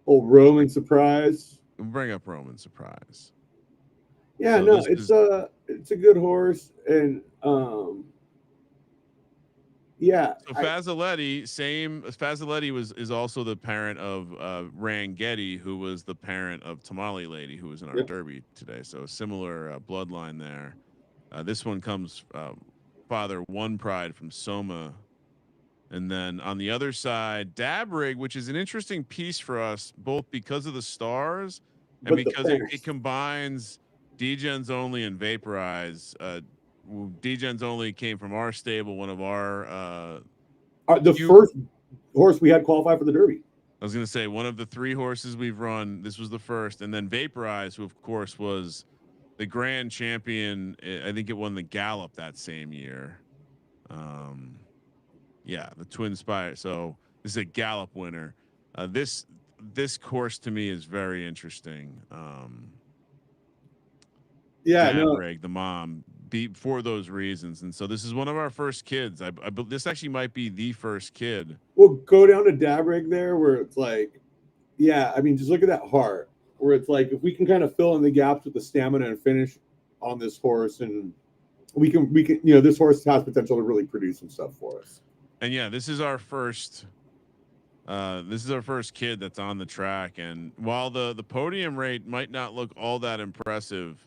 Roman Surprise. We'll bring up Roman Surprise. Yeah, so no, it's a good horse, and yeah. So Fazzoletti, Fazzoletti is also the parent of Rangetti, who was the parent of Tamale Lady, who was in our Derby today. So a similar bloodline there. This one comes father One Pride from Soma, and then on the other side, Dabrig, which is an interesting piece for us, both because of the stars and because it combines Degens Only and Vaporize. Degens Only came from our stable, one of our first horse we had qualify for the Derby. I was going to say one of the 3 horses we've run. This was the first, and then Vaporize, who of course was the grand champion. I think it won the Gallop that same year. Yeah, the Twin Spire. So this is a Gallop winner. This course to me is very interesting. Greg, the mom, for those reasons, and so this is one of our first kids. This actually might be the first kid. We'll go down to Dabrig there, where it's like, yeah, I mean, just look at that heart, where it's like if we can kind of fill in the gaps with the stamina and finish on this horse, and we can, this horse has potential to really produce some stuff for us. And yeah, this is our first This is our first kid that's on the track, and while the podium rate might not look all that impressive,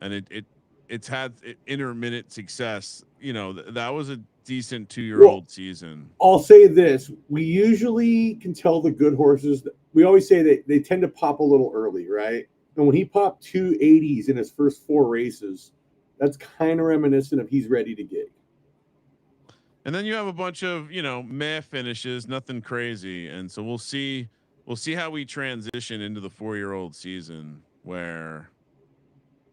and it's had intermittent success, you know, that was a decent 2-year-old season. I'll say this: we usually can tell the good horses. We always say that they tend to pop a little early, right? And when he popped 280s in his first 4 races, that's kind of reminiscent of he's ready to gig. And then you have a bunch of, you know, meh finishes, nothing crazy. And so we'll see how we transition into the 4-year-old season where,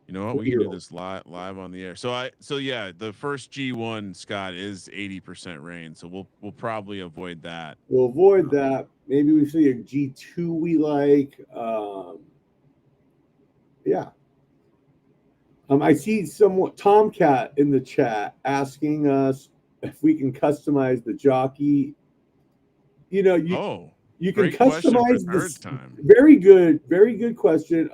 you know what, we can do this live on the air. So yeah, the first G1, Scott, is 80% rain. So we'll probably avoid that. We'll avoid that. Maybe we see a G2 we like. Yeah. I see Tomcat in the chat asking us if we can customize the jockey. You know, you can customize this. Time. Very good question.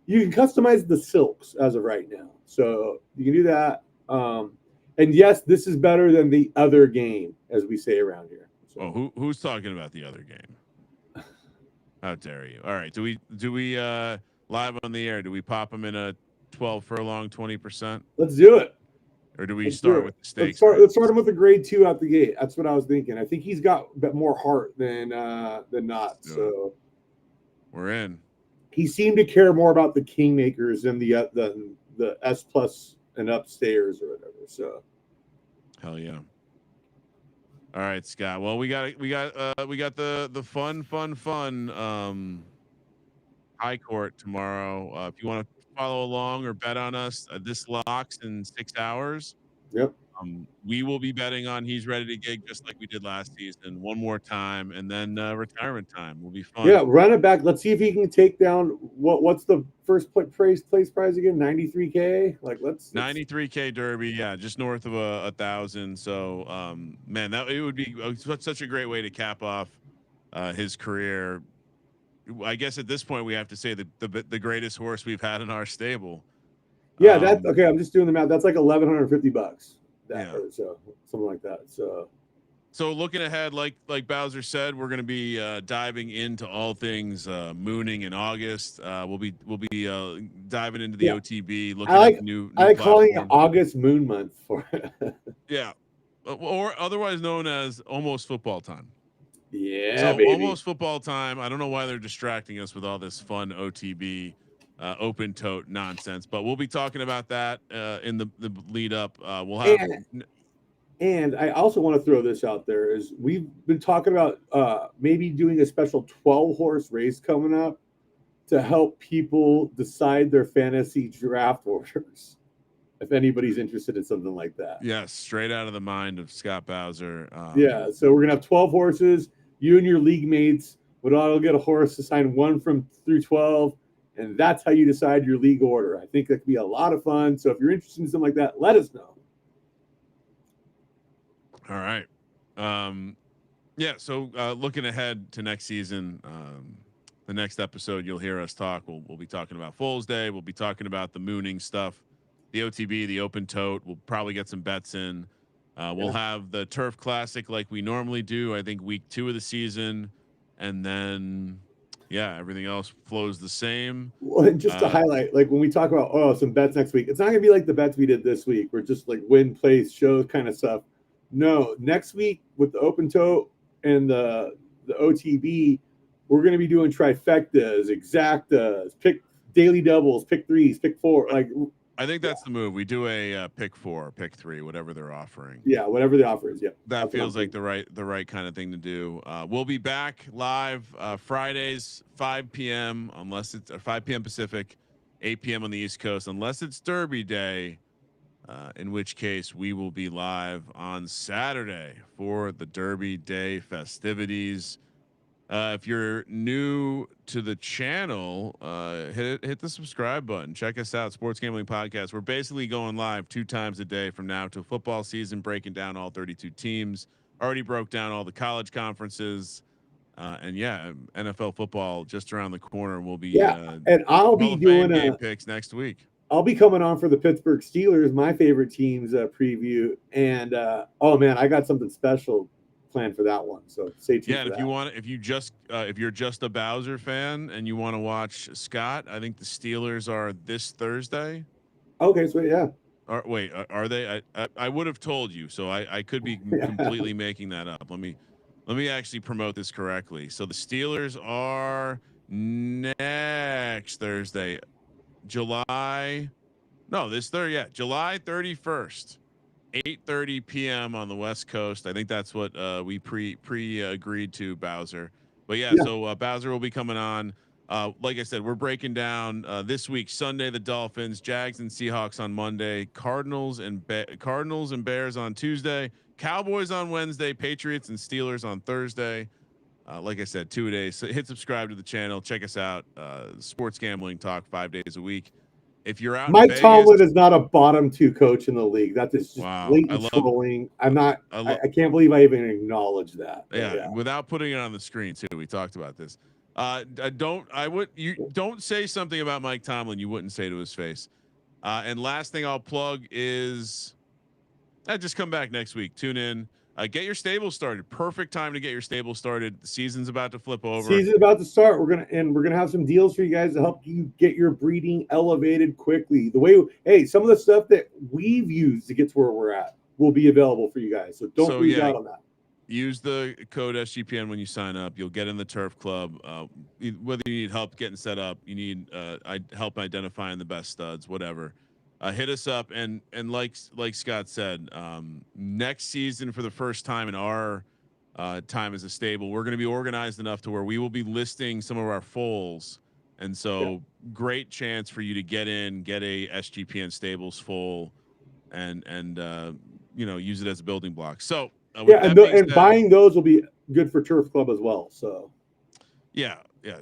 You can customize the silks as of right now, so you can do that. And yes, this is better than the other game, as we say around here. So. Oh, who's talking about the other game? How dare you? All right, do we live on the air? Do we pop them in a 12 furlong 20%? Let's do it. Or do we start with the stakes? Let's start him with a grade 2 out the gate. That's what I was thinking. I think he's got a bit more heart than not. So we're in. He seemed to care more about the Kingmakers than the S plus and upstairs or whatever. So hell yeah. All right, Scott. Well, we got the fun high court tomorrow. If you want to follow along or bet on us, this locks in 6 hours. Yep. We will be betting on He's Ready to Gig just like we did last season, one more time, and then retirement time will be fun. Yeah, run it back. Let's see if he can take down what's the first place prize again? 93K. Let's 93K Derby. Yeah, just north of 1,000. So, man, it would be such a great way to cap off his career. I guess at this point we have to say the greatest horse we've had in our stable. Yeah, that's okay. I'm just doing the math. That's like $1,150. So something like that. So looking ahead, like Bowser said, we're going to be diving into all things mooning in August. We'll be diving into the OTB. Looking at new I like calling it August Moon Month for it. Yeah, or otherwise known as almost football time. Yeah, so baby. Almost football time. I don't know why they're distracting us with all this fun OTB open tote nonsense, but we'll be talking about that in the lead up. We'll have. And I also want to throw this out there is we've been talking about maybe doing a special 12-horse race coming up to help people decide their fantasy draft orders. If anybody's interested in something like that. Yes, straight out of the mind of Scott Bowser. Yeah, so we're gonna have 12 horses. You and your league mates would all get a horse assigned 1 through 12, and that's how you decide your league order. I think that could be a lot of fun. So if you're interested in something like that, let us know. All right. Yeah. So looking ahead to next season, the next episode you'll hear us talk. We'll be talking about Fool's Day. We'll be talking about the mooning stuff, the OTB, the open tote. We'll probably get some bets in. We'll have the Turf Classic like we normally do. I think week 2 of the season, and then everything else flows the same. Well, and just to highlight, like when we talk about some bets next week, it's not gonna be like the bets we did this week. We're just like win, place, shows kind of stuff. No, next week with the open tote and the OTB, we're going to be doing trifectas, exactas, pick daily doubles, pick threes, pick four. Like I think that's the move. We do a pick 4, pick 3, whatever they're offering. Yeah, whatever the offer is. Yeah, that feels like the right kind of thing to do. We'll be back live Fridays 5 p.m. unless it's 5 p.m. Pacific, 8 p.m. on the East Coast, unless it's Derby Day. In which case we will be live on Saturday for the Derby Day festivities. If you're new to the channel, hit the subscribe button. Check us out, Sports Gambling Podcast. We're basically going live 2 times a day from now to football season, breaking down all 32 teams. Already broke down all the college conferences. And NFL football just around the corner. We'll be and I'll be doing game picks next week. I'll be coming on for the Pittsburgh Steelers, my favorite team's preview. And, oh, man, I got something special. plan for that one. So stay tuned. Yeah, and for if that. you want, if you're just a Bowser fan and you want to watch Scott, I think the Steelers are this Thursday. Okay, so yeah. Or wait, are they? I would have told you, so I could be completely making that up. Let me actually promote this correctly. So the Steelers are next Thursday, July. No, this Thursday, yeah, July 31st, 8:30 p.m. on the West Coast. I think that's what we pre agreed to, Bowser. But yeah, Yeah. so Bowser will be coming on. Like I said, we're breaking down this week. Sunday, the Dolphins, Jags, and Seahawks on Monday. Cardinals and Bears on Tuesday. Cowboys on Wednesday. Patriots and Steelers on Thursday. Like I said, 2 days. So hit subscribe to the channel. Check us out. Sports gambling talk 5 days a week. If you're out, Mike in Vegas, Tomlin is not a bottom 2 coach in the league. That is just wow, blatant trolling. I'm not. I can't believe I even acknowledge that. Yeah, without putting it on the screen too. We talked about this. You don't say something about Mike Tomlin you wouldn't say to his face. And last thing I'll plug is just come back next week. Tune in. Get your stable started. Perfect time to get your stable started. The season's about to flip over. Season's about to start. We're gonna have some deals for you guys to help you get your breeding elevated quickly. Some of the stuff that we've used to get to where we're at will be available for you guys. So don't lose out on that. Use the code SGPN when you sign up. You'll get in the Turf Club. Whether you need help getting set up, you need help identifying the best studs, whatever. Hit us up, and like Scott said, next season for the first time in our time as a stable, we're going to be organized enough to where we will be listing some of our foals, and so great chance for you to get a SGPN stables foal, and use it as a building block. So and buying those will be good for Turf Club as well. So yeah,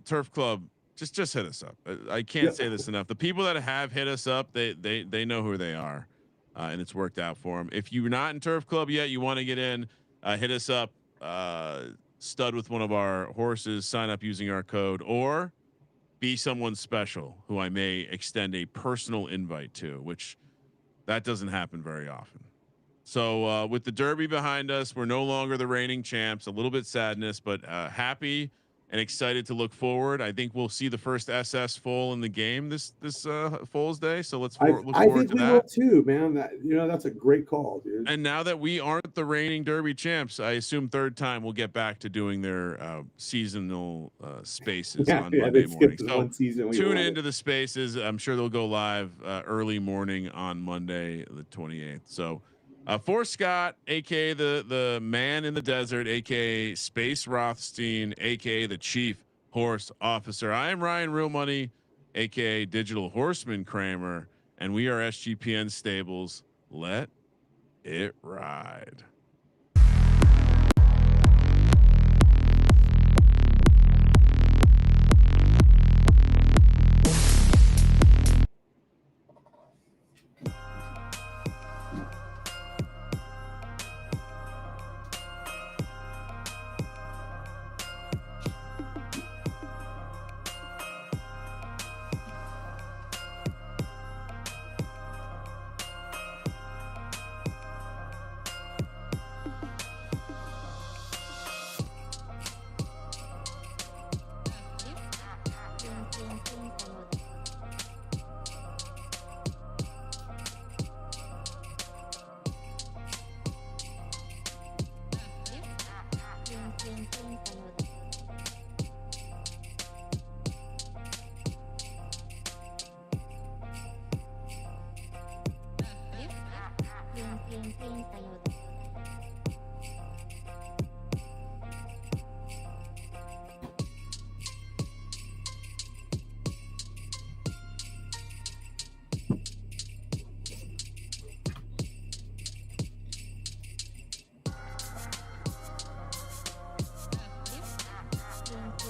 Turf Club. Just hit us up. I can't say this enough. The people that have hit us up, they know who they are, and it's worked out for them. If you're not in Turf Club yet, you want to get in, hit us up. Stud with one of our horses. Sign up using our code, or be someone special who I may extend a personal invite to, which that doesn't happen very often. So with the Derby behind us, we're no longer the reigning champs. A little bit sadness, but happy and excited to look forward. I think we'll see the first SS foal in the game this Foals Day. So let's look forward to that. I think we will too, man. That's a great call, dude. And now that we aren't the reigning Derby champs, I assume third time we'll get back to doing their seasonal spaces on Monday morning. So tune into the spaces. I'm sure they'll go live early morning on Monday, the 28th. So for Scott, aka the man in the desert, aka Space Rothstein, aka the Chief Horse Officer, I am Ryan Real Money, aka Digital Horseman Kramer, and we are SGPN Stables. Let it ride.